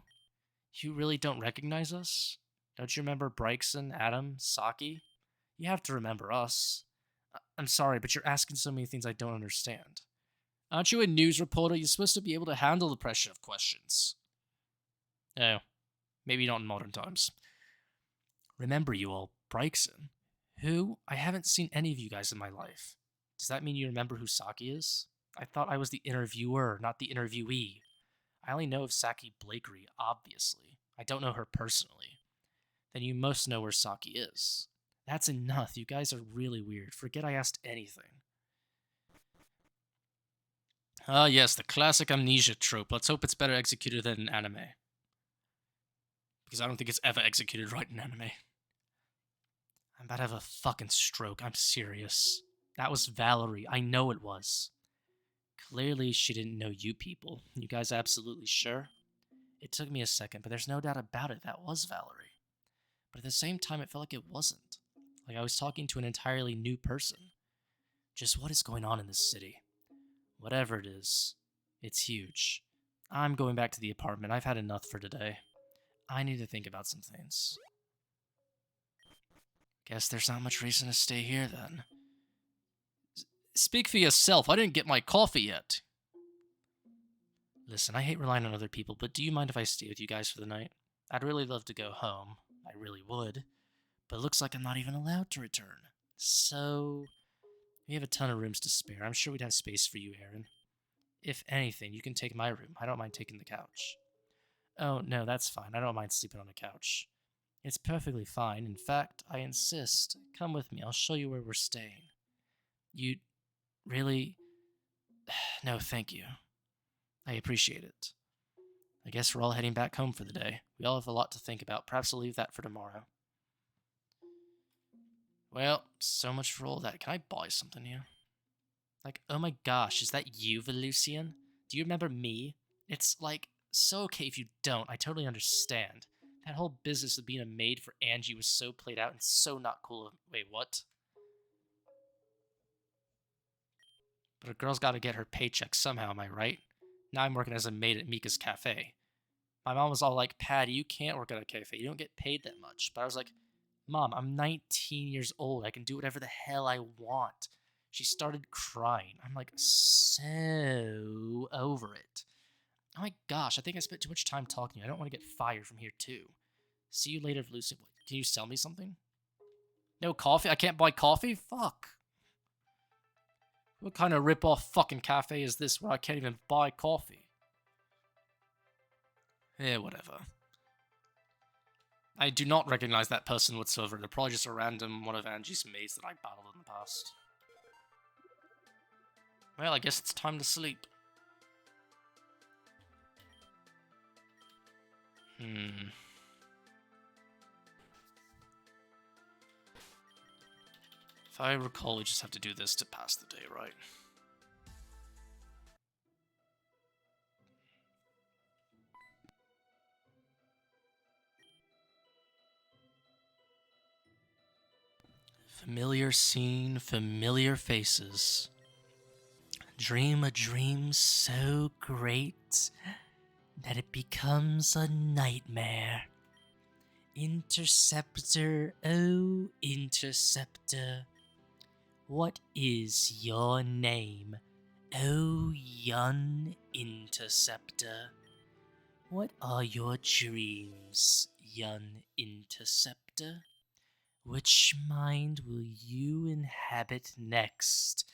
you really don't recognize us? Don't you remember Bryson, Adam, Saki? You have to remember us. I'm sorry, but you're asking so many things I don't understand. Aren't you a news reporter? You're supposed to be able to handle the pressure of questions. Oh, maybe not in modern times. Remember you all, Bryson. Who? I haven't seen any of you guys in my life. Does that mean you remember who Saki is? I thought I was the interviewer, not the interviewee. I only know of Psychic Blakeory, obviously. I don't know her personally. Then you must know where Saki is. That's enough. You guys are really weird. Forget I asked anything. Ah, yes, the classic amnesia trope. Let's hope it's better executed than in anime. Because I don't think it's ever executed right in anime. I'm about to have a fucking stroke. I'm serious. That was Valerie. I know it was. Clearly, she didn't know you people. You guys absolutely sure? It took me a second, but there's no doubt about it. That was Valerie. But at the same time, it felt like it wasn't. Like I was talking to an entirely new person. Just what is going on in this city? Whatever it is, it's huge. I'm going back to the apartment. I've had enough for today. I need to think about some things. Guess there's not much reason to stay here then. Speak for yourself. I didn't get my coffee yet. Listen, I hate relying on other people, but do you mind if I stay with you guys for the night? I'd really love to go home. I really would. But it looks like I'm not even allowed to return. So, we have a ton of rooms to spare. I'm sure we'd have space for you, Erin. If anything, you can take my room. I don't mind taking the couch. Oh, no, that's fine. I don't mind sleeping on a couch. It's perfectly fine. In fact, I insist. Come with me. I'll show you where we're staying. You... really? No, thank you. I appreciate it. I guess we're all heading back home for the day. We all have a lot to think about. Perhaps we'll leave that for tomorrow. Well, so much for all that. Can I buy something here? Like, oh my gosh, is that you, Velusian? Do you remember me? It's like, so okay if you don't. I totally understand. That whole business of being a maid for Angie was so played out and so not cool. Wait, what? But a girl's got to get her paycheck somehow, am I right? Now I'm working as a maid at Mika's cafe. My mom was all like, Patty, you can't work at a cafe. You don't get paid that much. But I was like, Mom, I'm 19 years old. I can do whatever the hell I want. She started crying. I'm like, so over it. Oh my gosh, I think I spent too much time talking to you. I don't want to get fired from here too. See you later, Lucy. Can you sell me something? No coffee? I can't buy coffee? Fuck. What kind of rip-off fucking cafe is this where I can't even buy coffee? Whatever. I do not recognize that person whatsoever. They're probably just a random one of Angie's maids that I battled in the past. Well, I guess it's time to sleep. If I recall, we just have to do this to pass the day, right? Familiar scene, familiar faces. Dream a dream so great that it becomes a nightmare. Interceptor, oh interceptor, what is your name, oh young interceptor? What are your dreams, young interceptor? Which mind will you inhabit next,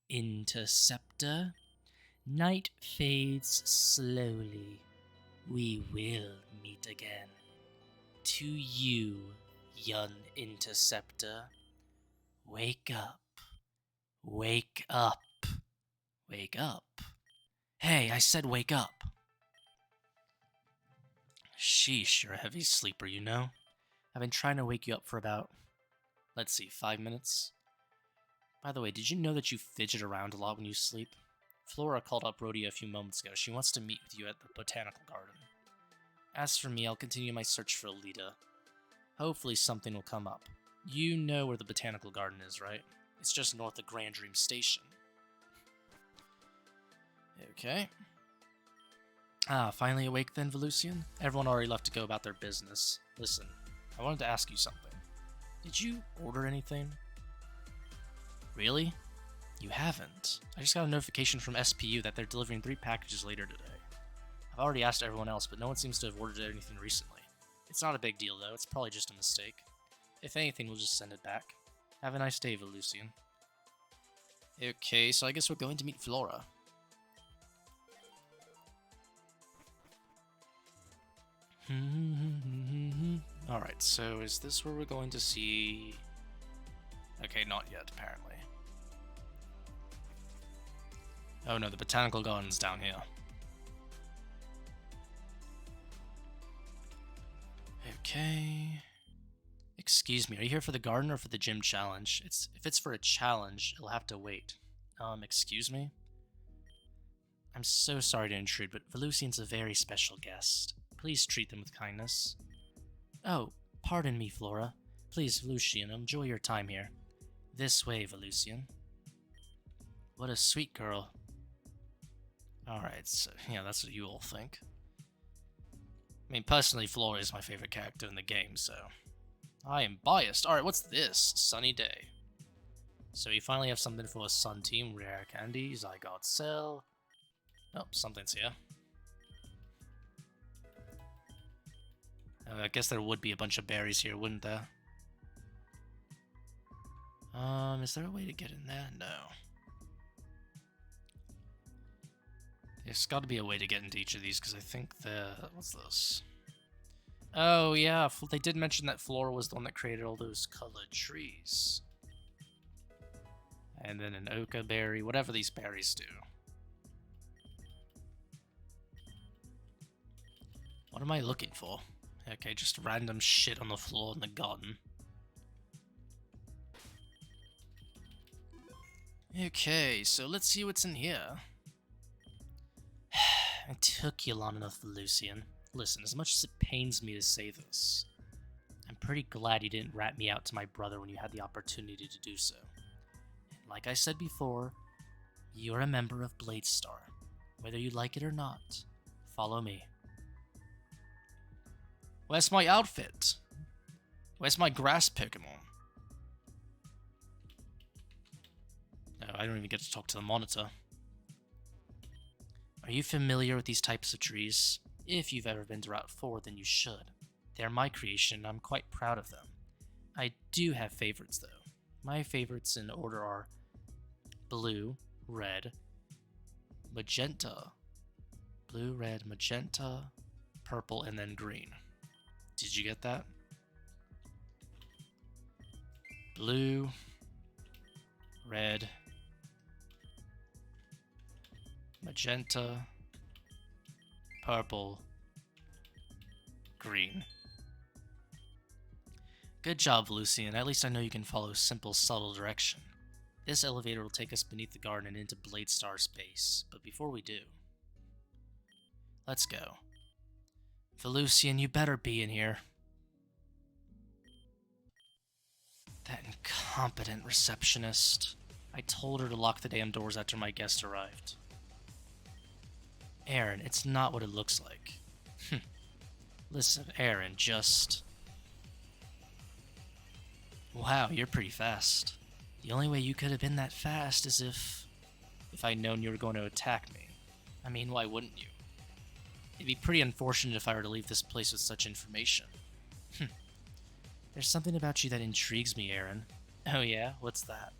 interceptor? Night fades slowly. We will meet again. To you, young interceptor. Wake up. Wake up. Wake up. Hey, I said wake up. Sheesh, you're a heavy sleeper, you know? I've been trying to wake you up for about, let's see, 5 minutes. By the way, did you know that you fidget around a lot when you sleep? Flora called up Rhodea a few moments ago. She wants to meet with you at the botanical garden. As for me, I'll continue my search for a leader. Hopefully something will come up. You know where the botanical garden is, right? It's just north of Grand Dream Station. Okay. Finally awake then, Velusian? Everyone already left to go about their business. Listen, I wanted to ask you something. Did you order anything? Really? You haven't. I just got a notification from SPU that they're delivering 3 packages later today. I've already asked everyone else, but no one seems to have ordered anything recently. It's not a big deal, though. It's probably just a mistake. If anything, we'll just send it back. Have a nice day, Velusian. Okay, so I guess we're going to meet Flora. Alright, so is this where we're going to see... Okay, not yet, apparently. Oh no, the botanical garden's down here. Okay... Excuse me, are you here for the garden or for the gym challenge? If it's for a challenge, it'll have to wait. Excuse me? I'm so sorry to intrude, but Velusian's a very special guest. Please treat them with kindness. Oh, pardon me, Flora. Please, Velusian, enjoy your time here. This way, Velusian. What a sweet girl. Alright, so, yeah, that's what you all think. I mean, personally, Flora is my favorite character in the game, so... I am biased. Alright, what's this? Sunny day. So we finally have something for a sun team. Rare candy, Zygote cell. Oh, something's here. I guess there would be a bunch of berries here, wouldn't there? Is there a way to get in there? No. There's got to be a way to get into each of these, because I think what's this? Oh, yeah, they did mention that Flora was the one that created all those colored trees. And then an oka berry, whatever these berries do. What am I looking for? Okay, just random shit on the floor in the garden. Okay, so let's see what's in here. It took you long enough, Velusian. Listen, as much as it pains me to say this, I'm pretty glad you didn't rat me out to my brother when you had the opportunity to do so. And like I said before, you're a member of Bladestar. Whether you like it or not, follow me. Where's my outfit? Where's my grass Pokemon? No, I don't even get to talk to the monitor. Are you familiar with these types of trees? If you've ever been to Route 4, then you should. They're my creation, and I'm quite proud of them. I do have favorites, though. My favorites in order are blue, red, magenta. Blue, red, magenta, purple, and then green. Did you get that? Blue, red, magenta, purple, green. Good job, Lucian. At least I know you can follow simple, subtle direction. This elevator will take us beneath the garden and into Bladestar's base. But before we do, let's go. Lucian, you better be in here. That incompetent receptionist. I told her to lock the damn doors after my guest arrived. Erin, it's not what it looks like. Listen, Erin, just... Wow, you're pretty fast. The only way you could have been that fast is if I'd known you were going to attack me. I mean, why wouldn't you? It'd be pretty unfortunate if I were to leave this place with such information. There's something about you that intrigues me, Erin. Oh yeah? What's that?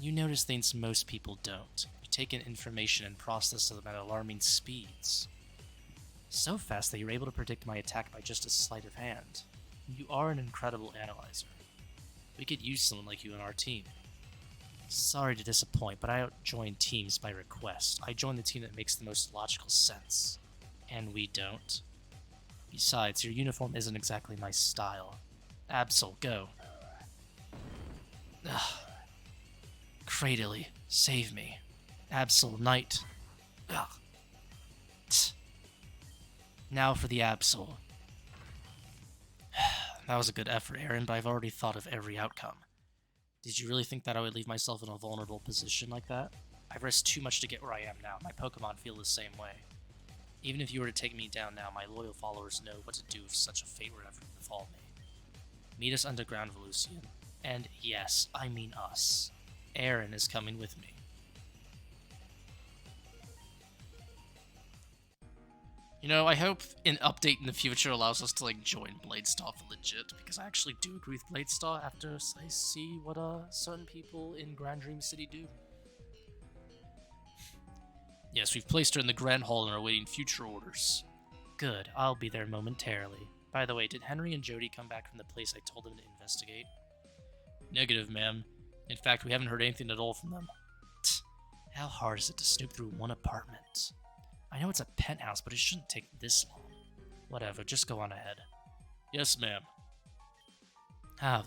You notice things most people don't. You take in information and process them at alarming speeds. So fast that you're able to predict my attack by just a sleight of hand. You are an incredible analyzer. We could use someone like you on our team. Sorry to disappoint, but I don't join teams by request. I join the team that makes the most logical sense. And we don't. Besides, your uniform isn't exactly my style. Absol, go. Ugh. Cradily, save me. Absol, knight. Ugh. Now for the Absol. That was a good effort, Erin, but I've already thought of every outcome. Did you really think that I would leave myself in a vulnerable position like that? I've risked too much to get where I am now. My Pokemon feel the same way. Even if you were to take me down now, my loyal followers know what to do if such a fate were ever to befall me. Meet us underground, Lucian. And yes, I mean us. Erin is coming with me. You know, I hope an update in the future allows us to, join Bladestar for legit, because I actually do agree with Bladestar after I see what, certain people in Grand Dream City do. Yes, we've placed her in the Grand Hall and are awaiting future orders. Good, I'll be there momentarily. By the way, did Henry and Jody come back from the place I told them to investigate? Negative, ma'am. In fact, we haven't heard anything at all from them. How hard is it to snoop through one apartment? I know it's a penthouse, but it shouldn't take this long. Whatever, just go on ahead. Yes, ma'am.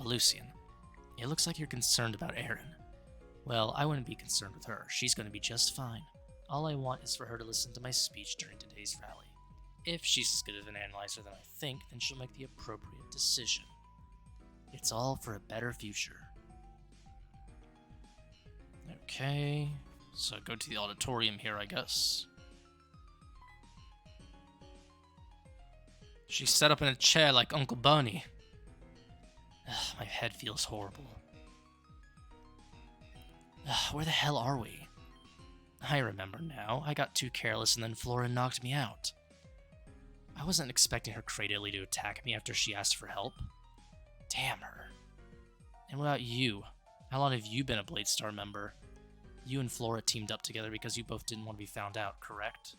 Lucian. It looks like you're concerned about Erin. Well, I wouldn't be concerned with her. She's going to be just fine. All I want is for her to listen to my speech during today's rally. If she's as good of an analyzer than I think, then she'll make the appropriate decision. It's all for a better future. Okay, so go to the auditorium here, I guess. She's set up in a chair like Uncle Bernie. Ugh, my head feels horrible. Ugh, where the hell are we? I remember now. I got too careless and then Flora knocked me out. I wasn't expecting her cradily to attack me after she asked for help. Damn her. And what about you? How long have you been a Bladestar member? You and Flora teamed up together because you both didn't want to be found out, correct?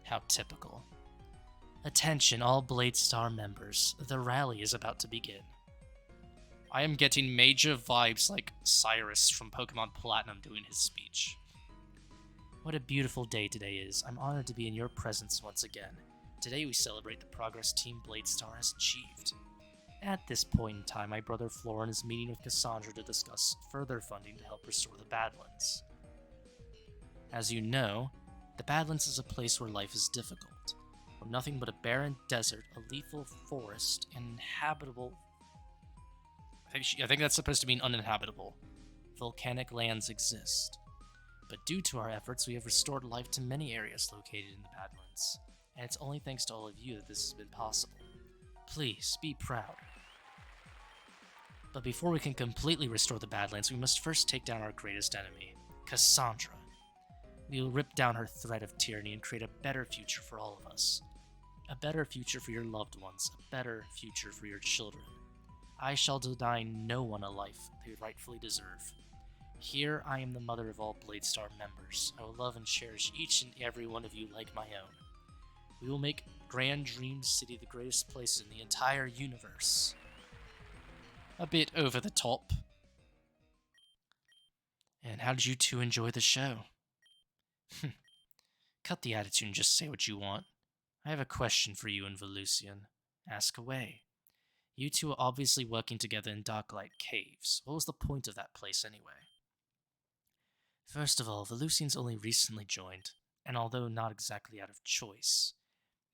How typical. Attention, all Bladestar members. The rally is about to begin. I am getting major vibes like Cyrus from Pokemon Platinum doing his speech. What a beautiful day today is. I'm honored to be in your presence once again. Today we celebrate the progress Team Bladestar has achieved. At this point in time, my brother Florin is meeting with Cassandra to discuss further funding to help restore the Badlands. As you know, the Badlands is a place where life is difficult, where nothing but a barren desert, a lethal forest, and inhabitable... I think that's supposed to mean uninhabitable. Volcanic lands exist. But due to our efforts, we have restored life to many areas located in the Badlands, and it's only thanks to all of you that this has been possible. Please, be proud. But before we can completely restore the Badlands, we must first take down our greatest enemy, Cassandra. We will rip down her threat of tyranny and create a better future for all of us. A better future for your loved ones, a better future for your children. I shall deny no one a life they rightfully deserve. Here I am the mother of all Bladestar members. I will love and cherish each and every one of you like my own. We will make Grand Dream City the greatest place in the entire universe. A bit over the top. And how did you two enjoy the show? Cut the attitude and just say what you want. I have a question for you and Velusian. Ask away. You two are obviously working together in Darklight Caves. What was the point of that place anyway? First of all, Velusian's only recently joined, and although not exactly out of choice,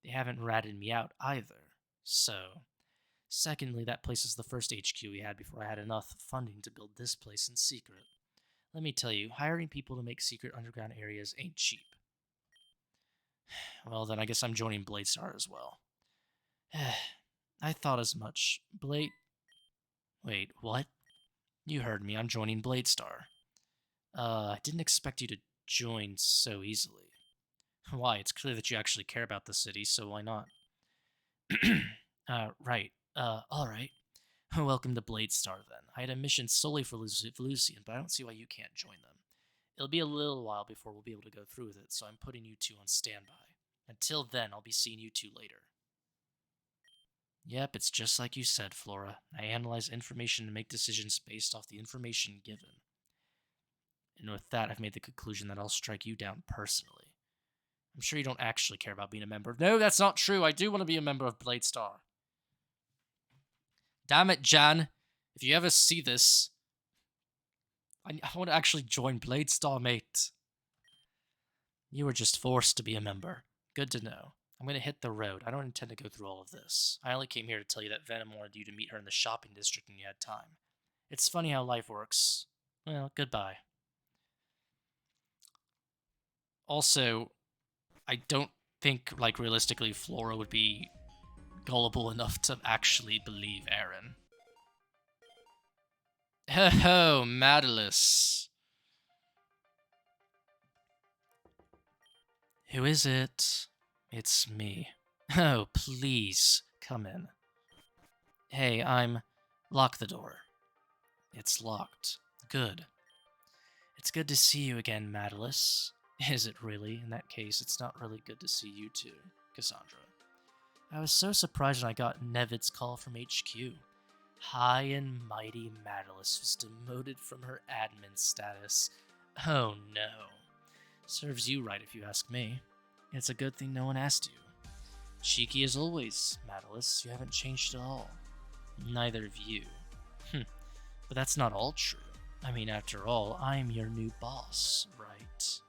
they haven't ratted me out either. So, secondly, that place is the first HQ we had before I had enough funding to build this place in secret. Let me tell you, hiring people to make secret underground areas ain't cheap. Well, then I guess I'm joining Bladestar as well. I thought as much. Wait, what? You heard me, I'm joining Bladestar. I didn't expect you to join so easily. Why? It's clear that you actually care about the city, so why not? Right. Alright. Welcome to Bladestar, then. I had a mission solely for Velusian, but I don't see why you can't join them. It'll be a little while before we'll be able to go through with it, so I'm putting you two on standby. Until then, I'll be seeing you two later. Yep, it's just like you said, Flora. I analyze information and make decisions based off the information given. And with that, I've made the conclusion that I'll strike you down personally. I'm sure you don't actually care about being a member. No, that's not true. I do want to be a member of Bladestar. Damn it, Jan. If you ever see this, I want to actually join Bladestar, mate. You were just forced to be a member. Good to know. I'm going to hit the road. I don't intend to go through all of this. I only came here to tell you that Venam wanted you to meet her in the shopping district when you had time. It's funny how life works. Well, goodbye. Also, I don't think, realistically, Flora would be gullible enough to actually believe Erin. Ho-ho, Madalus. Who is it? It's me. Oh, please, come in. Hey, Lock the door. It's locked. Good. It's good to see you again, Madalus. Is it really? In that case, it's not really good to see you too, Cassandra. I was so surprised when I got Nevid's call from HQ. High and mighty Madalus was demoted from her admin status. Oh no. Serves you right if you ask me. It's a good thing no one asked you. Cheeky as always, Madalus. You haven't changed at all. Neither have you. But that's not all true. I mean, after all, I'm your new boss, right?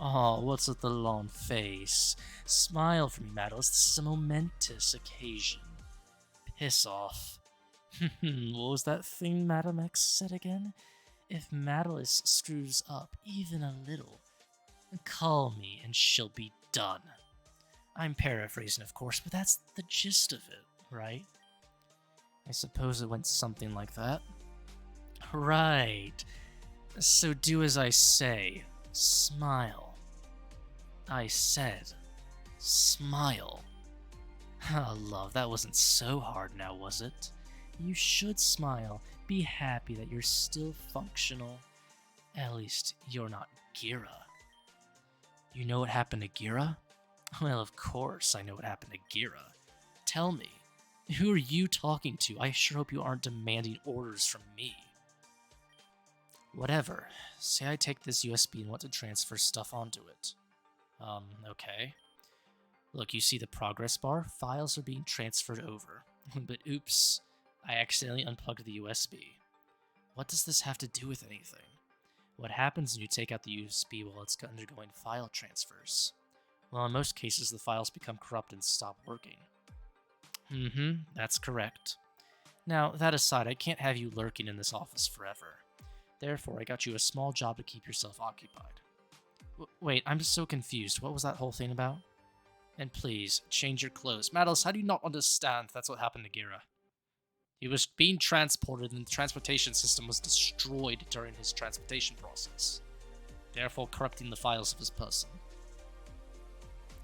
Oh, what's with the long face? Smile for me, Madalus. This is a momentous occasion. Piss off. What was that thing Madam X said again? If Madalus screws up even a little, call me and she'll be done. I'm paraphrasing, of course, but that's the gist of it, right? I suppose it went something like that. Right. So do as I say. Smile. I said, smile. Ah, love, that wasn't so hard now, was it? You should smile. Be happy that you're still functional. At least you're not Gira. You know what happened to Gira? Well, of course I know what happened to Gira. Tell me, who are you talking to? I sure hope you aren't demanding orders from me. Whatever. Say I take this USB and want to transfer stuff onto it. Okay. Look, you see the progress bar? Files are being transferred over. But oops, I accidentally unplugged the USB. What does this have to do with anything? What happens when you take out the USB while it's undergoing file transfers? Well, in most cases, the files become corrupt and stop working. That's correct. Now, that aside, I can't have you lurking in this office forever. Therefore, I got you a small job to keep yourself occupied. Wait, I'm just so confused. What was that whole thing about? And please, change your clothes. Madalus, how do you not understand that's what happened to Gira? He was being transported and the transportation system was destroyed during his transportation process, therefore corrupting the files of his person.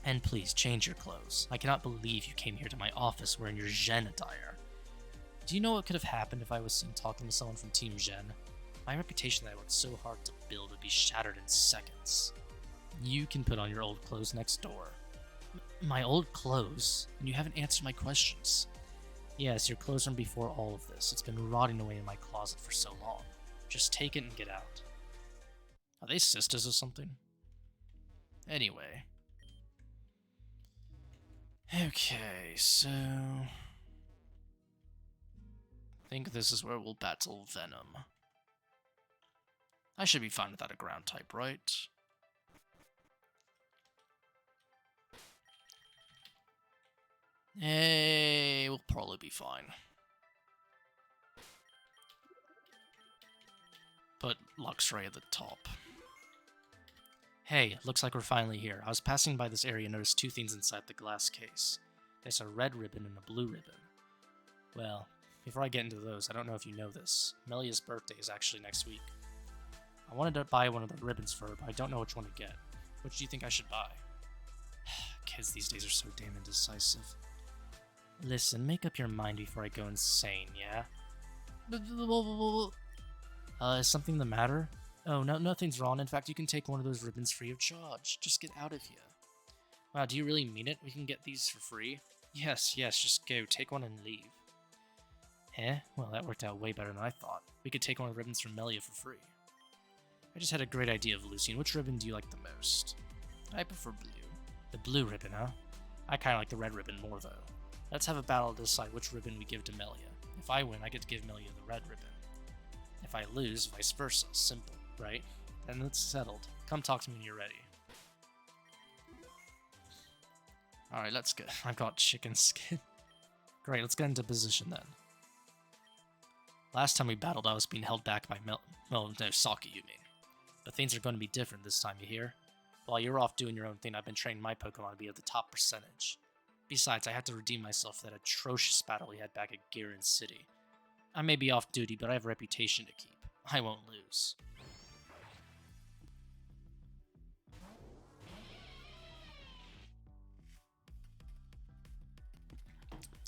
And please, change your clothes. I cannot believe you came here to my office wearing your Gen attire. Do you know what could have happened if I was seen talking to someone from Team Gen? My reputation that I worked so hard to build would be shattered in seconds. You can put on your old clothes next door. My old clothes? And you haven't answered my questions. Yes, your clothes from before all of this. It's been rotting away in my closet for so long. Just take it and get out. Are they sisters or something? Anyway. Okay, so... I think this is where we'll battle Venam. I should be fine without a ground type, right? Hey, we'll probably be fine. Put Luxray at the top. Hey, looks like we're finally here. I was passing by this area and noticed two things inside the glass case. There's a red ribbon and a blue ribbon. Well, before I get into those, I don't know if you know this. Melia's birthday is actually next week. I wanted to buy one of the ribbons for her, but I don't know which one to get. Which do you think I should buy? Kids these days are so damn indecisive. Listen, make up your mind before I go insane, yeah? Is something the matter? Oh, no, nothing's wrong. In fact, you can take one of those ribbons free of charge. Just get out of here. Wow, do you really mean it? We can get these for free? Yes, just go. Take one and leave. Eh? Well, that worked out way better than I thought. We could take one of the ribbons from Melia for free. I just had a great idea of Lucian. Which ribbon do you like the most? I prefer blue. The blue ribbon, huh? I kinda like the red ribbon more, though. Let's have a battle to decide which ribbon we give to Melia. If I win, I get to give Melia the red ribbon. If I lose, vice versa. Simple, right? Then it's settled. Come talk to me when you're ready. Alright, let's go. I've got chicken skin. Great, let's get into position then. Last time we battled, I was being held back by Saki, you mean. But things are going to be different this time, you hear? While you're off doing your own thing, I've been training my Pokemon to be at the top percentage. Besides, I had to redeem myself for that atrocious battle we had back at Giran City. I may be off duty, but I have a reputation to keep. I won't lose.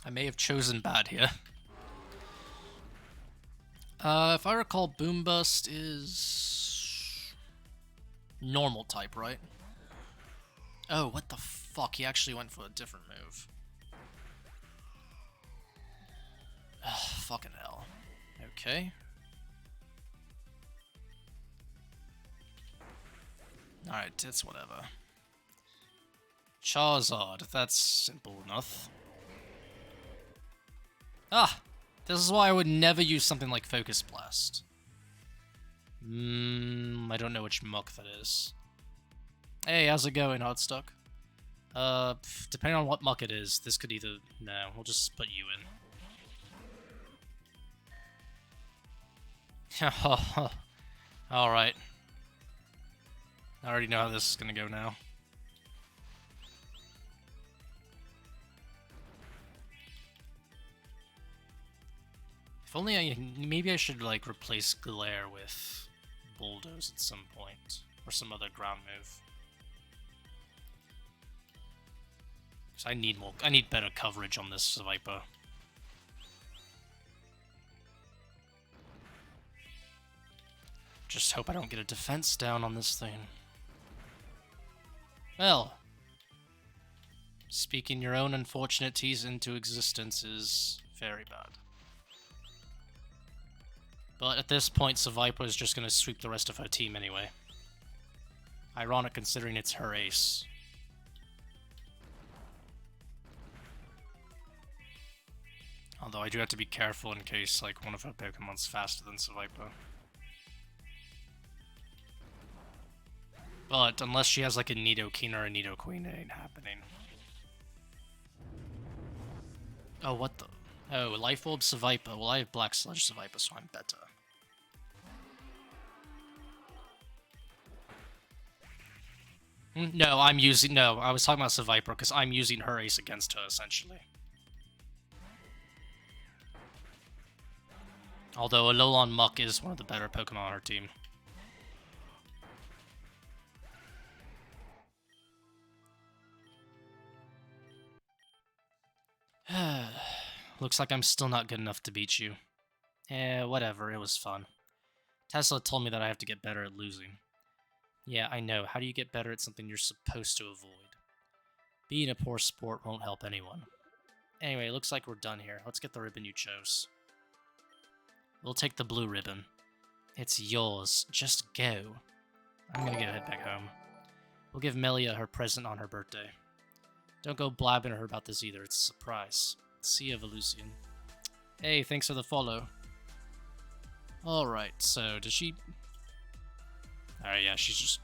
I may have chosen bad here. If I recall, Boom Bust is normal type, right? Oh, what the fuck? He actually went for a different move. Ugh, fucking hell. Okay. Alright, it's whatever. Charizard, that's simple enough. Ah! This is why I would never use something like Focus Blast. I don't know which muck that is. Hey, how's it going, Hardstock? Depending on what muck it is, this could either... No, we'll just put you in. Alright. I already know how this is gonna go now. If only maybe I should, like, replace Glare with Bulldoze at some point. Or some other ground move. Because I need better coverage on this Viper. Just hope I don't get a defense down on this thing. Well, speaking your own unfortunate tease into existence is very bad. But at this point, Viper is just going to sweep the rest of her team anyway. Ironic considering it's her ace. Although I do have to be careful in case, like, one of her Pokemon's faster than Viper. But unless she has, like, a Nidoking or a Nidoqueen, it ain't happening. Oh, what the... Oh, Life Orb Viper. Well, I have Black Sludge Viper, so I'm better. No, I'm using... No, I was talking about Viper because I'm using her ace against her, essentially. Although Alolan Muck is one of the better Pokemon on her team. Looks like I'm still not good enough to beat you. Eh, whatever, it was fun. Tesla told me that I have to get better at losing. Yeah, I know. How do you get better at something you're supposed to avoid? Being a poor sport won't help anyone. Anyway, looks like we're done here. Let's get the ribbon you chose. We'll take the blue ribbon. It's yours. Just go. I'm gonna go head back home. We'll give Melia her present on her birthday. Don't go blabbing her about this either. It's a surprise. See ya, Velusian. Hey, thanks for the follow. Alright, so does she... Alright, yeah, she's just...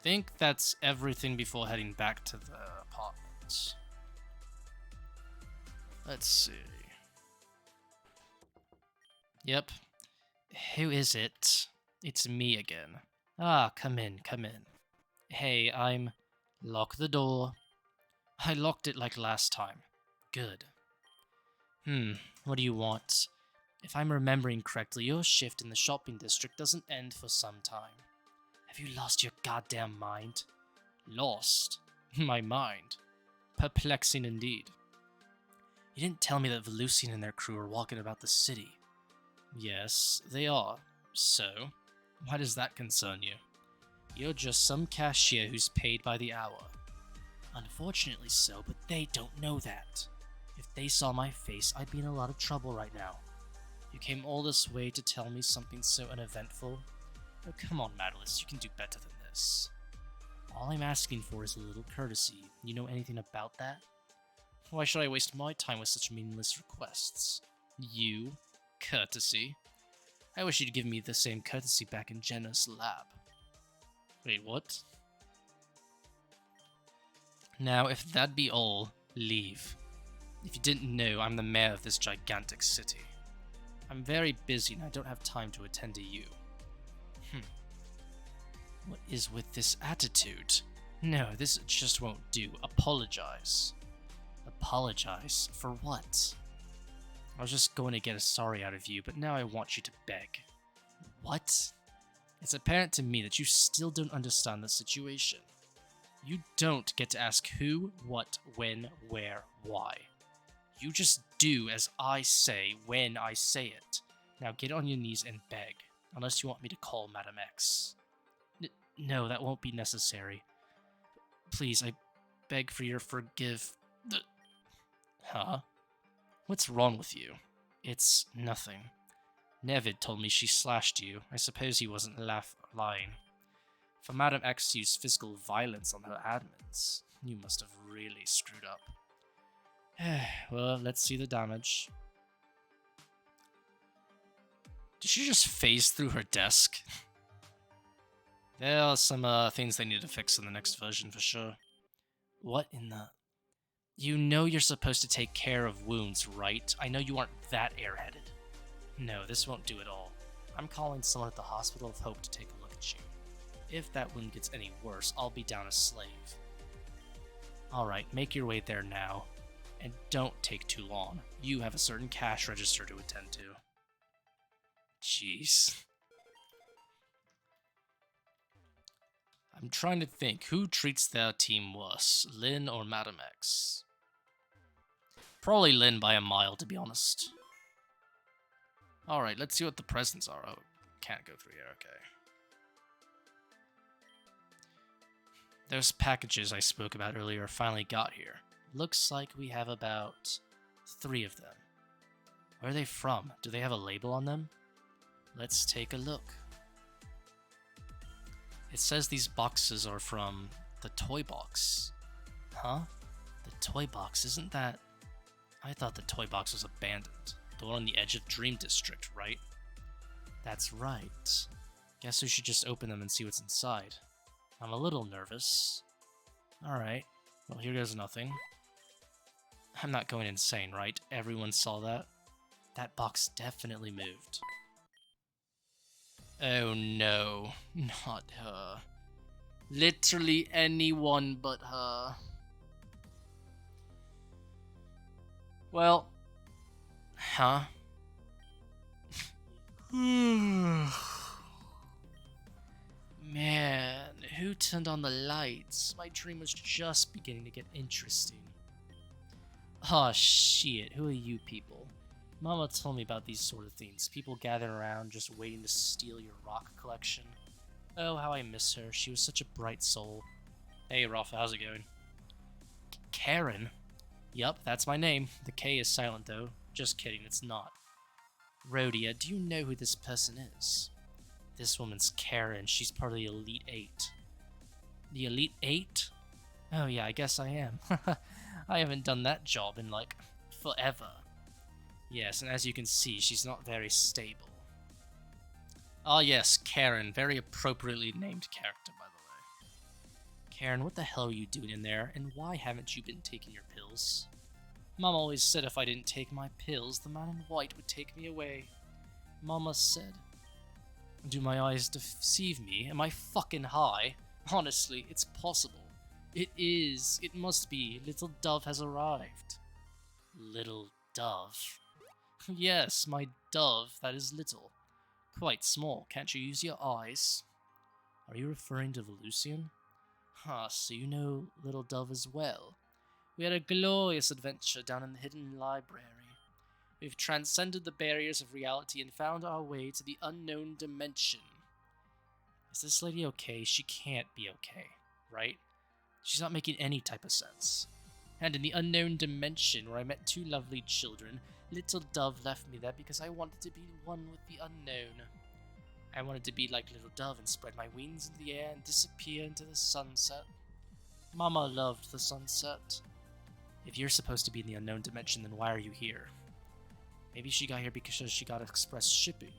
think that's everything before heading back to the apartment. Let's see. Yep. Who is it? It's me again. Ah, come in, come in. Hey, I'm... Lock the door. I locked it like last time. Good. What do you want? If I'm remembering correctly, your shift in the shopping district doesn't end for some time. Have you lost your goddamn mind? Lost? My mind? Perplexing indeed. You didn't tell me that Velusian and their crew are walking about the city. Yes, they are. So, why does that concern you? You're just some cashier who's paid by the hour. Unfortunately so, but they don't know that. If they saw my face, I'd be in a lot of trouble right now. You came all this way to tell me something so uneventful? Oh, come on, Madalus, you can do better than this. All I'm asking for is a little courtesy. You know anything about that? Why should I waste my time with such meaningless requests? You? Courtesy? I wish you'd give me the same courtesy back in Jenna's lab. Wait, what? Now, if that be all, leave. If you didn't know, I'm the mayor of this gigantic city. I'm very busy and I don't have time to attend to you. What is with this attitude? No, this just won't do. Apologize. Apologize? For what? I was just going to get a sorry out of you, but now I want you to beg. What? It's apparent to me that you still don't understand the situation. You don't get to ask who, what, when, where, why. You just do as I say when I say it. Now get on your knees and beg, unless you want me to call Madam X. No, that won't be necessary. Please, I beg for your forgive... Huh? What's wrong with you? It's nothing. Nevid told me she slashed you. I suppose he wasn't lying. For Madam X to use physical violence on her admins, you must have really screwed up. Well, let's see the damage. Did she just phase through her desk? There are some things they need to fix in the next version for sure. What in the... You know you're supposed to take care of wounds, right? I know you aren't that airheaded. No, this won't do at all. I'm calling someone at the Hospital of Hope to take a look at you. If that wound gets any worse, I'll be down a slave. Alright, make your way there now. And don't take too long. You have a certain cash register to attend to. Jeez. I'm trying to think, who treats their team worse, Lynn or Madam X? Probably Lynn by a mile, to be honest. Alright, let's see what the presents are. Oh, can't go through here, okay. Those packages I spoke about earlier finally got here. Looks like we have about 3 of them. Where are they from? Do they have a label on them? Let's take a look. It says these boxes are from the toy box. Huh? The toy box, isn't that... I thought the toy box was abandoned. The one on the edge of Dream District, right? That's right. Guess we should just open them and see what's inside. I'm a little nervous. Alright. Well, here goes nothing. I'm not going insane, right? Everyone saw that? That box definitely moved. Oh no, not her. Literally anyone but her. Well, huh? Man, who turned on the lights? My dream was just beginning to get interesting. Aw, shit, who are you people? Mama told me about these sort of things. People gathering around just waiting to steal your rock collection. Oh, how I miss her. She was such a bright soul. Hey, Rolf, how's it going? Karen? Yup, that's my name. The K is silent, though. Just kidding, it's not. Rhodea, do you know who this person is? This woman's Karen. She's part of the Elite Eight. The Elite Eight? Oh yeah, I guess I am. I haven't done that job in, like, forever. Yes, and as you can see, she's not very stable. Ah yes, Karen. Very appropriately named character, by the way. Karen, what the hell are you doing in there, and why haven't you been taking your pills? Mom always said if I didn't take my pills, the man in white would take me away. Mama said. Do my eyes deceive me? Am I fucking high? Honestly, it's possible. It is. It must be. Little Dove has arrived. Little Dove? Yes, my dove that is little. Quite small. Can't you use your eyes? Are you referring to Velusian? Ah, so you know Little Dove as well. We had a glorious adventure down in the hidden library. We've transcended the barriers of reality and found our way to the unknown dimension. Is this lady okay? She can't be okay, right? She's not making any type of sense. And in the unknown dimension where I met two lovely children, Little Dove left me there because I wanted to be one with the unknown. I wanted to be like Little Dove and spread my wings into the air and disappear into the sunset. Mama loved the sunset. If you're supposed to be in the unknown dimension, then why are you here? Maybe she got here because she got express shipping.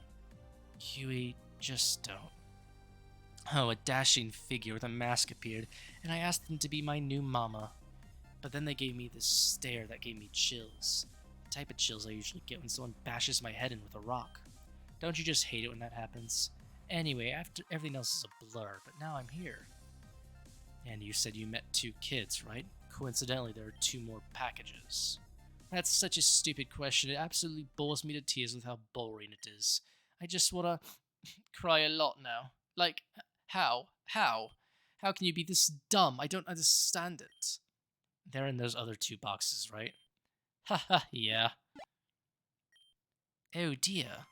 Huey, just don't. Oh, a dashing figure with a mask appeared, and I asked them to be my new mama. But then they gave me this stare that gave me chills. The type of chills I usually get when someone bashes my head in with a rock. Don't you just hate it when that happens? Anyway, after everything else is a blur, but now I'm here. And you said you met two kids, right? Coincidentally, there are two more packages. That's such a stupid question. It absolutely bores me to tears with how boring it is. I just wanna cry a lot now. Like, how? How? How can you be this dumb? I don't understand it. They're in those other two boxes, right? Haha, yeah. Oh dear.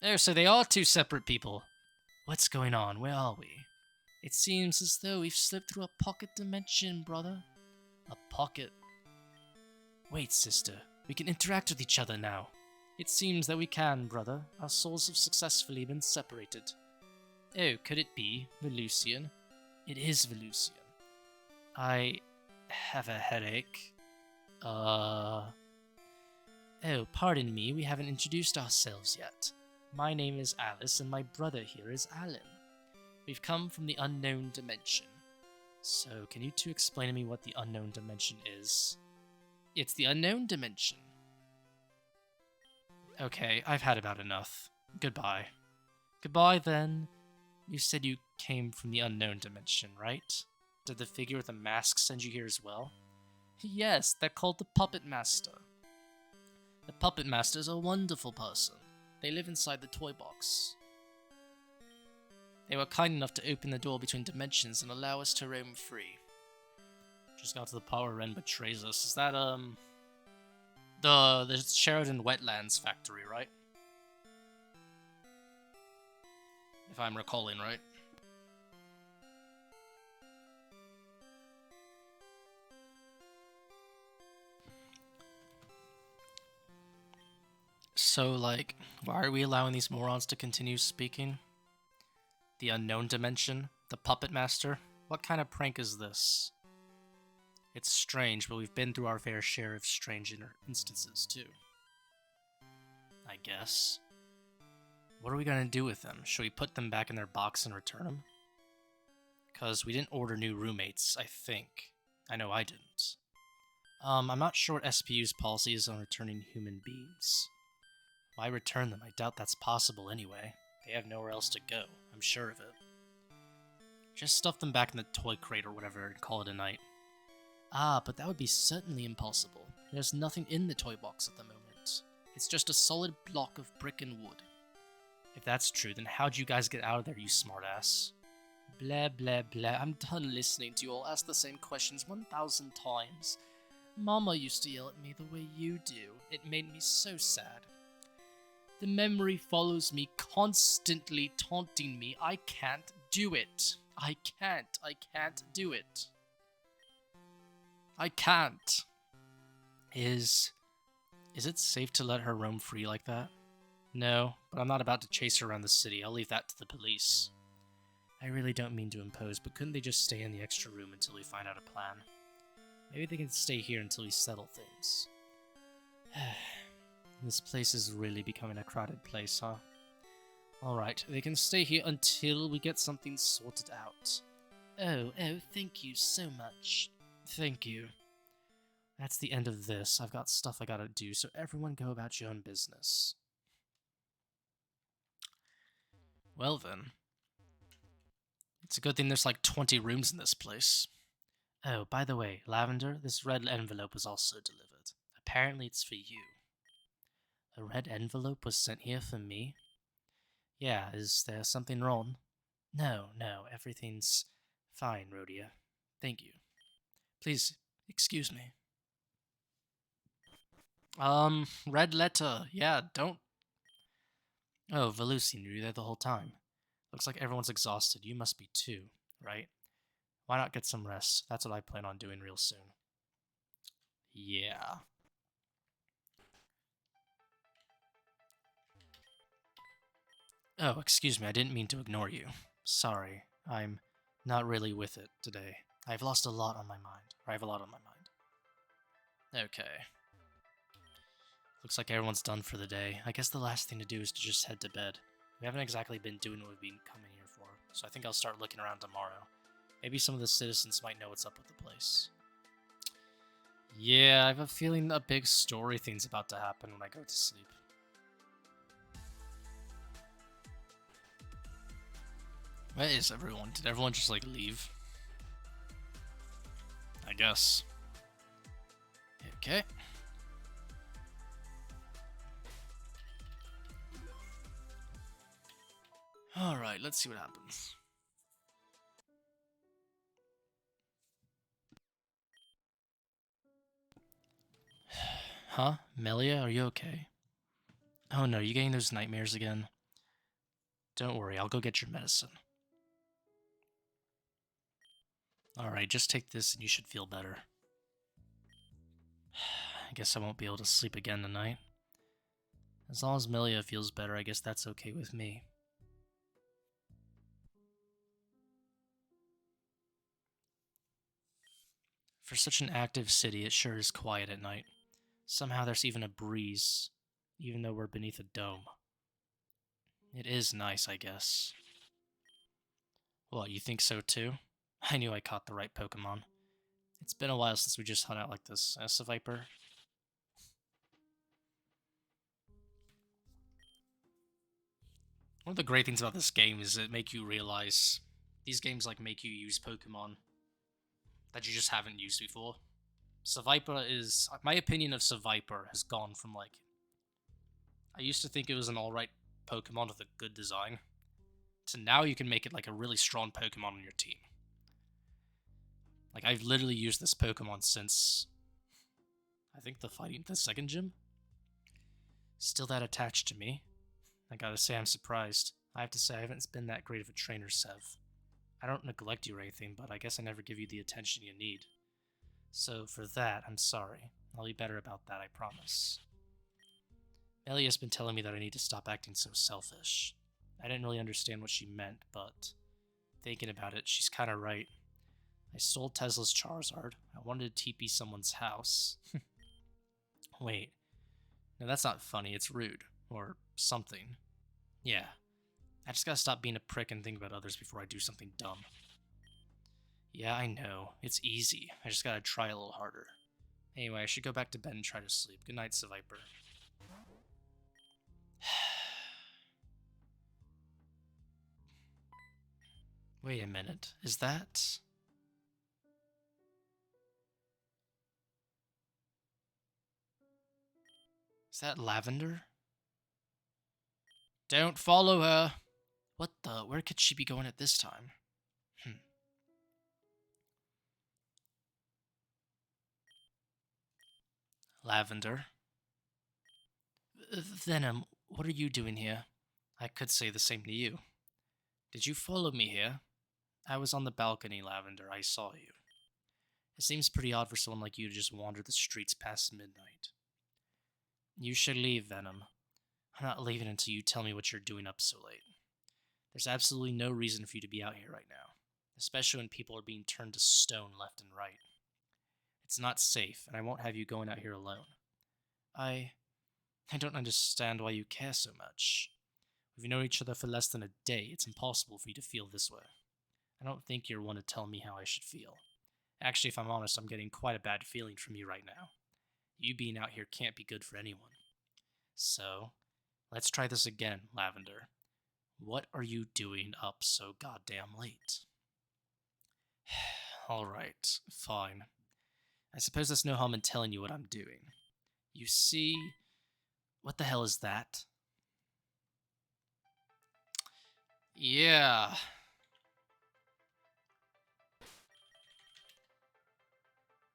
Oh, so they are two separate people. What's going on? Where are we? It seems as though we've slipped through a pocket dimension, brother. A pocket. Wait, sister. We can interact with each other now. It seems that we can, brother. Our souls have successfully been separated. Oh, could it be Velusian? It is Velusian. I have a headache. Oh, pardon me, we haven't introduced ourselves yet. My name is Alice, and my brother here is Alan. We've come from the unknown dimension. So, can you two explain to me what the unknown dimension is? It's the unknown dimension. Okay, I've had about enough. Goodbye. Goodbye, then. You said you came from the unknown dimension, right? Did the figure with the mask send you here as well? Yes, they're called the Puppet Master. The Puppet Master is a wonderful person. They live inside the toy box. They were kind enough to open the door between dimensions and allow us to roam free. Just got to the part where Ren betrays us. Is that, the Sheridan Wetlands factory, right? If I'm recalling right. So, like, why are we allowing these morons to continue speaking? The unknown dimension? The puppet master? What kind of prank is this? It's strange, but we've been through our fair share of strange instances, too. I guess. What are we gonna do with them? Should we put them back in their box and return them? Because we didn't order new roommates, I think. I know I didn't. I'm not sure what SPU's policy is on returning human beings. Why return them? I doubt that's possible anyway. They have nowhere else to go, I'm sure of it. Just stuff them back in the toy crate or whatever and call it a night. Ah, but that would be certainly impossible. There's nothing in the toy box at the moment. It's just a solid block of brick and wood. If that's true, then how'd you guys get out of there, you smartass? Blah, blah, blah. I'm done listening to you all ask the same questions 1,000 times. Mama used to yell at me the way you do. It made me so sad. The memory follows me, constantly taunting me. I can't do it. I can't do it. I can't. Is it safe to let her roam free like that? No, but I'm not about to chase her around the city. I'll leave that to the police. I really don't mean to impose, but couldn't they just stay in the extra room until we find out a plan? Maybe they can stay here until we settle things. This place is really becoming a crowded place, huh? Alright, they can stay here until we get something sorted out. Oh, thank you so much. Thank you. That's the end of this. I've got stuff I gotta do, so everyone go about your own business. Well then. It's a good thing there's like 20 rooms in this place. Oh, by the way, Lavender, this red envelope was also delivered. Apparently it's for you. A red envelope was sent here for me? Yeah, is there something wrong? No, everything's fine, Rhodea. Thank you. Please, excuse me. Red letter. Yeah, don't... Oh, Valusi, were you there the whole time? Looks like everyone's exhausted. You must be too, right? Why not get some rest? That's what I plan on doing real soon. Yeah. Oh, excuse me, I didn't mean to ignore you. Sorry, I'm not really with it today. I've lost a lot on my mind. Or I have a lot on my mind. Okay. Looks like everyone's done for the day. I guess the last thing to do is to just head to bed. We haven't exactly been doing what we've been coming here for, so I think I'll start looking around tomorrow. Maybe some of the citizens might know what's up with the place. Yeah, I have a feeling a big story thing's about to happen when I go to sleep. Where is everyone? Did everyone just, like, leave? I guess. Okay. Alright, let's see what happens. Huh? Melia, are you okay? Oh no, you getting those nightmares again? Don't worry, I'll go get your medicine. Alright, just take this and you should feel better. I guess I won't be able to sleep again tonight. As long as Melia feels better, I guess that's okay with me. For such an active city, it sure is quiet at night. Somehow there's even a breeze, even though we're beneath a dome. It is nice, I guess. What, you think so too? I knew I caught the right Pokemon. It's been a while since we just hung out like this. As a Viper? One of the great things about this game is it make you realize these games like make you use Pokemon that you just haven't used before. Seviper is... My opinion of Seviper has gone from like... I used to think it was an alright Pokemon with a good design, to now you can make it like a really strong Pokemon on your team. Like, I've literally used this Pokemon since... I think the second gym? Still that attached to me. I gotta say, I'm surprised. I have to say, I haven't been that great of a trainer, Sev. I don't neglect you or anything, but I guess I never give you the attention you need. So, for that, I'm sorry. I'll be better about that, I promise. Melia's been telling me that I need to stop acting so selfish. I didn't really understand what she meant, but thinking about it, she's kinda right. I stole Tesla's Charizard. I wanted to TP someone's house. Wait. No, that's not funny, it's rude. Or something. Yeah. I just gotta stop being a prick and think about others before I do something dumb. Yeah, I know. It's easy. I just gotta try a little harder. Anyway, I should go back to bed and try to sleep. Good night, Seviper. Wait a minute. Is that... Is that Lavender? Don't follow her! What the? Where could she be going at this time? Lavender. Venam, What are you doing here? I could say the same to you. Did you follow me here? I was on the balcony, Lavender. I saw you. It seems pretty odd for someone like you to just wander the streets past midnight. You should leave, Venam. I'm not leaving until you tell me what you're doing up so late. There's absolutely no reason for you to be out here right now, especially when people are being turned to stone left and right. It's not safe, and I won't have you going out here alone. I don't understand why you care so much. We've known each other for less than a day. It's impossible for you to feel this way. I don't think you're one to tell me how I should feel. Actually, if I'm honest, I'm getting quite a bad feeling from you right now. You being out here can't be good for anyone. So, let's try this again, Lavender. What are you doing up so goddamn late? Alright, fine. I suppose there's no harm in telling you what I'm doing. You see... What the hell is that? Yeah.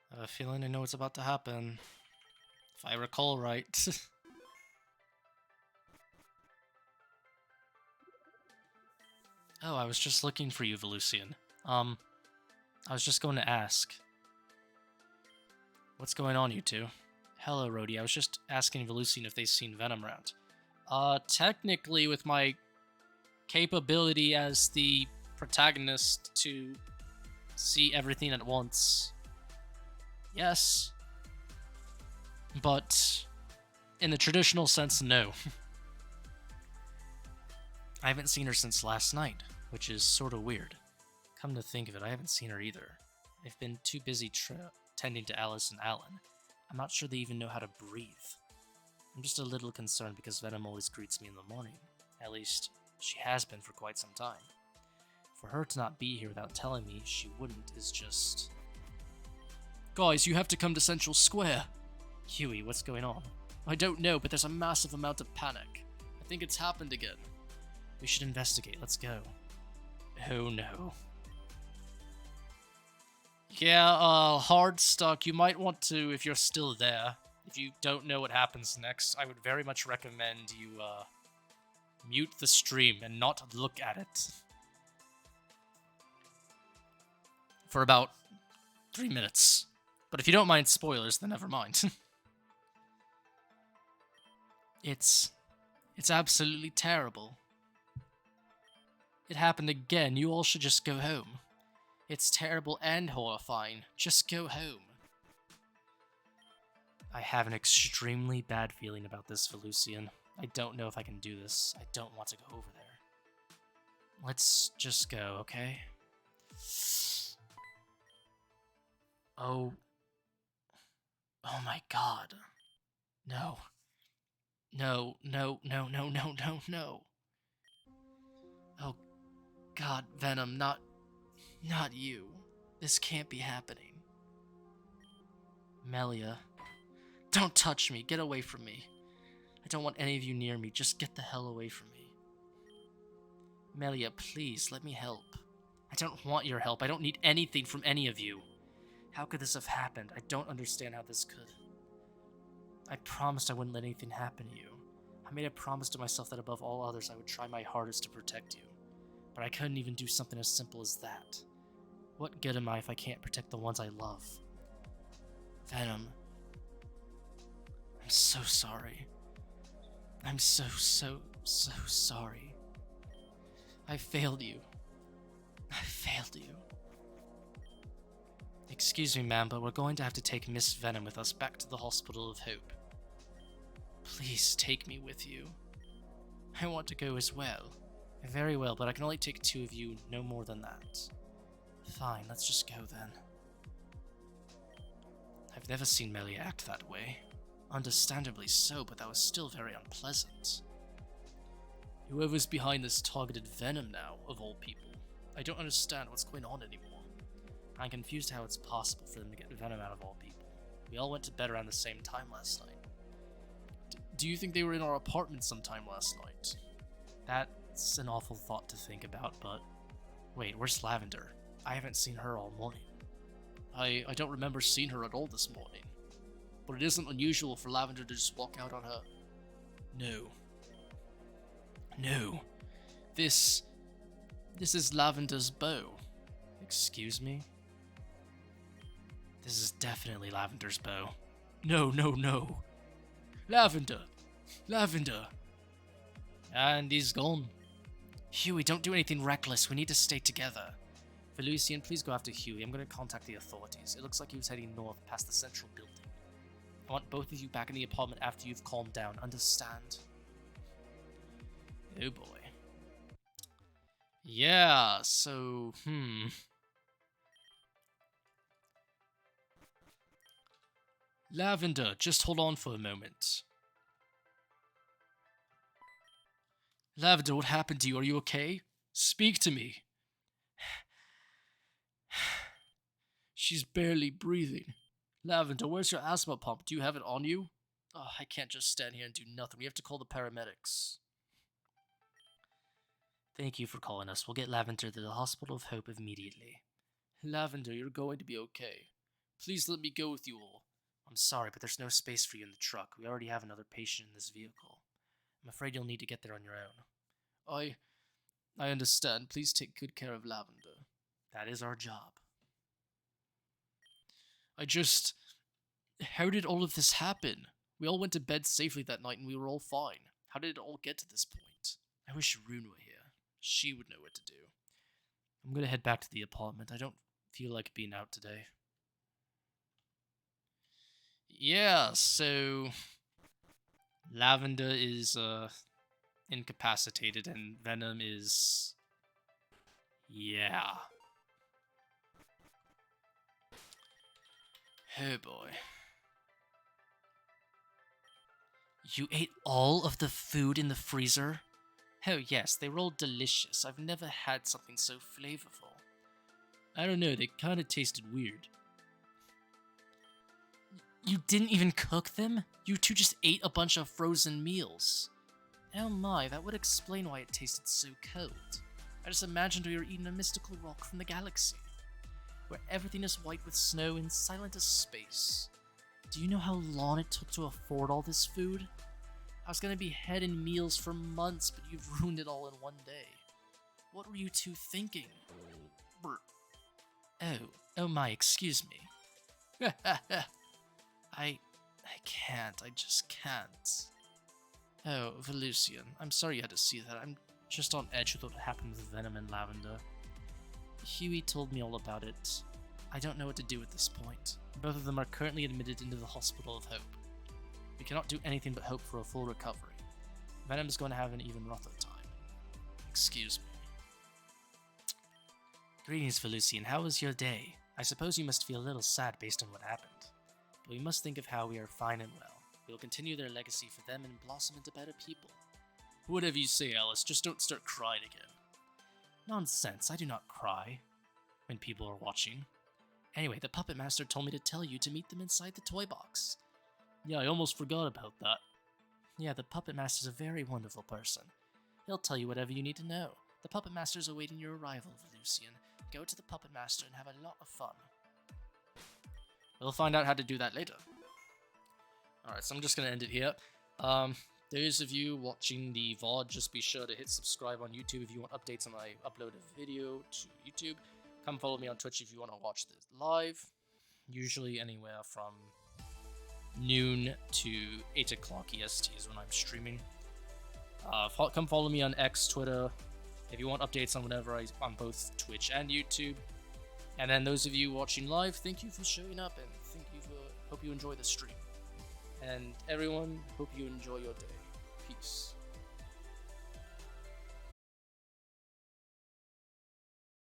I have a feeling I know what's about to happen. If I recall right. Oh, I was just looking for you, Velusian. I was just going to ask. What's going on, you two? Hello, Rhodea. I was just asking Velusian if they've seen Venam around. Technically, with my capability as the protagonist to see everything at once, yes. But in the traditional sense, no. I haven't seen her since last night, which is sort of weird. Come to think of it, I haven't seen her either. I've been too busy tending to Alice and Alan. I'm not sure they even know how to breathe. I'm just a little concerned because Venam always greets me in the morning. At least, she has been for quite some time. For her to not be here without telling me she wouldn't is just... Guys, you have to come to Central Square! Huey, what's going on? I don't know, but there's a massive amount of panic. I think it's happened again. We should investigate, let's go. Oh no. Yeah, hard stuck. You might want to, if you're still there, if you don't know what happens next, I would very much recommend you, mute the stream and not look at it. For about 3 minutes. But if you don't mind spoilers, then never mind. It's absolutely terrible. It happened again. You all should just go home. It's terrible and horrifying. Just go home. I have an extremely bad feeling about this, Velusian. I don't know if I can do this. I don't want to go over there. Let's just go, okay? Oh. Oh my god. No. No, no, no, no, no, no, no. Oh god, Venam, not you. This can't be happening. Melia. Don't touch me. Get away from me. I don't want any of you near me. Just get the hell away from me. Melia, please, let me help. I don't want your help. I don't need anything from any of you. How could this have happened? I don't understand how this could. I promised I wouldn't let anything happen to you. I made a promise to myself that above all others I would try my hardest to protect you. But I couldn't even do something as simple as that. What good am I if I can't protect the ones I love? Venam. I'm so sorry. I'm so sorry. I failed you. I failed you. Excuse me, ma'am, but we're going to have to take Miss Venam with us back to the Hospital of Hope. Please take me with you. I want to go as well. Very well, but I can only take 2 of you, no more than that. Fine, let's just go then. I've never seen Melia act that way. Understandably so, but that was still very unpleasant. Whoever's behind this targeted Venam now, of all people. I don't understand what's going on anymore. I'm confused how it's possible for them to get Venam out of all people. We all went to bed around the same time last night. Do you think they were in our apartment sometime last night? That's an awful thought to think about, but... Wait, where's Lavender? I haven't seen her all morning. I don't remember seeing her at all this morning. But it isn't unusual for Lavender to just walk out on her... No. No. This is Lavender's bow. Excuse me? This is definitely Lavender's bow. No, no, no. Lavender! Lavender! And he's gone. Huey, don't do anything reckless. We need to stay together. Velusian, please go after Huey. I'm going to contact the authorities. It looks like he was heading north past the central building. I want both of you back in the apartment after you've calmed down. Understand? Oh boy. Yeah, so, Lavender, just hold on for a moment. Lavender, what happened to you? Are you okay? Speak to me. She's barely breathing. Lavender, where's your asthma pump? Do you have it on you? Oh, I can't just stand here and do nothing. We have to call the paramedics. Thank you for calling us. We'll get Lavender to the Hospital of Hope immediately. Lavender, you're going to be okay. Please let me go with you all. I'm sorry, but there's no space for you in the truck. We already have another patient in this vehicle. I'm afraid you'll need to get there on your own. I understand. Please take good care of Lavender. That is our job. How did all of this happen? We all went to bed safely that night and we were all fine. How did it all get to this point? I wish Rune were here. She would know what to do. I'm gonna head back to the apartment. I don't feel like being out today. Yeah, so Lavender is incapacitated and Venam is... yeah. Oh boy. You ate all of the food in the freezer? Oh yes, they were all delicious. I've never had something so flavorful. I don't know, they kinda tasted weird. You didn't even cook them? You two just ate a bunch of frozen meals. Oh my, that would explain why it tasted so cold. I just imagined we were eating a mystical rock from the galaxy, where everything is white with snow and silent as space. Do you know how long it took to afford all this food? I was gonna be heading meals for months, but you've ruined it all in one day. What were you two thinking? Brr. Oh my, excuse me. I can't, I just can't. Oh, Velusian, I'm sorry you had to see that. I'm just on edge with what happened with Venam and Lavender. Huey told me all about it. I don't know what to do at this point. Both of them are currently admitted into the Hospital of Hope. We cannot do anything but hope for a full recovery. Venam is going to have an even rougher time. Excuse me. Greetings, Velusian. How was your day? I suppose you must feel a little sad based on what happened. But we must think of how we are fine and well. We will continue their legacy for them and blossom into better people. Whatever you say, Alice, just don't start crying again. Nonsense, I do not cry when people are watching. Anyway, the Puppet Master told me to tell you to meet them inside the toy box. Yeah, I almost forgot about that. Yeah, the Puppet Master's a very wonderful person. He'll tell you whatever you need to know. The Puppet Master's awaiting your arrival, Velusian. Go to the Puppet Master and have a lot of fun. We'll find out how to do that later. Alright, so I'm just going to end it here. Those of you watching the VOD, just be sure to hit subscribe on YouTube if you want updates on my upload a video to YouTube. Come follow me on Twitch if you want to watch this live. Usually anywhere from noon to 8 o'clock EST is when I'm streaming. Come follow me on X, Twitter, if you want updates on whenever on both Twitch and YouTube. And then those of you watching live, thank you for showing up and hope you enjoy the stream. And everyone, hope you enjoy your day. Peace.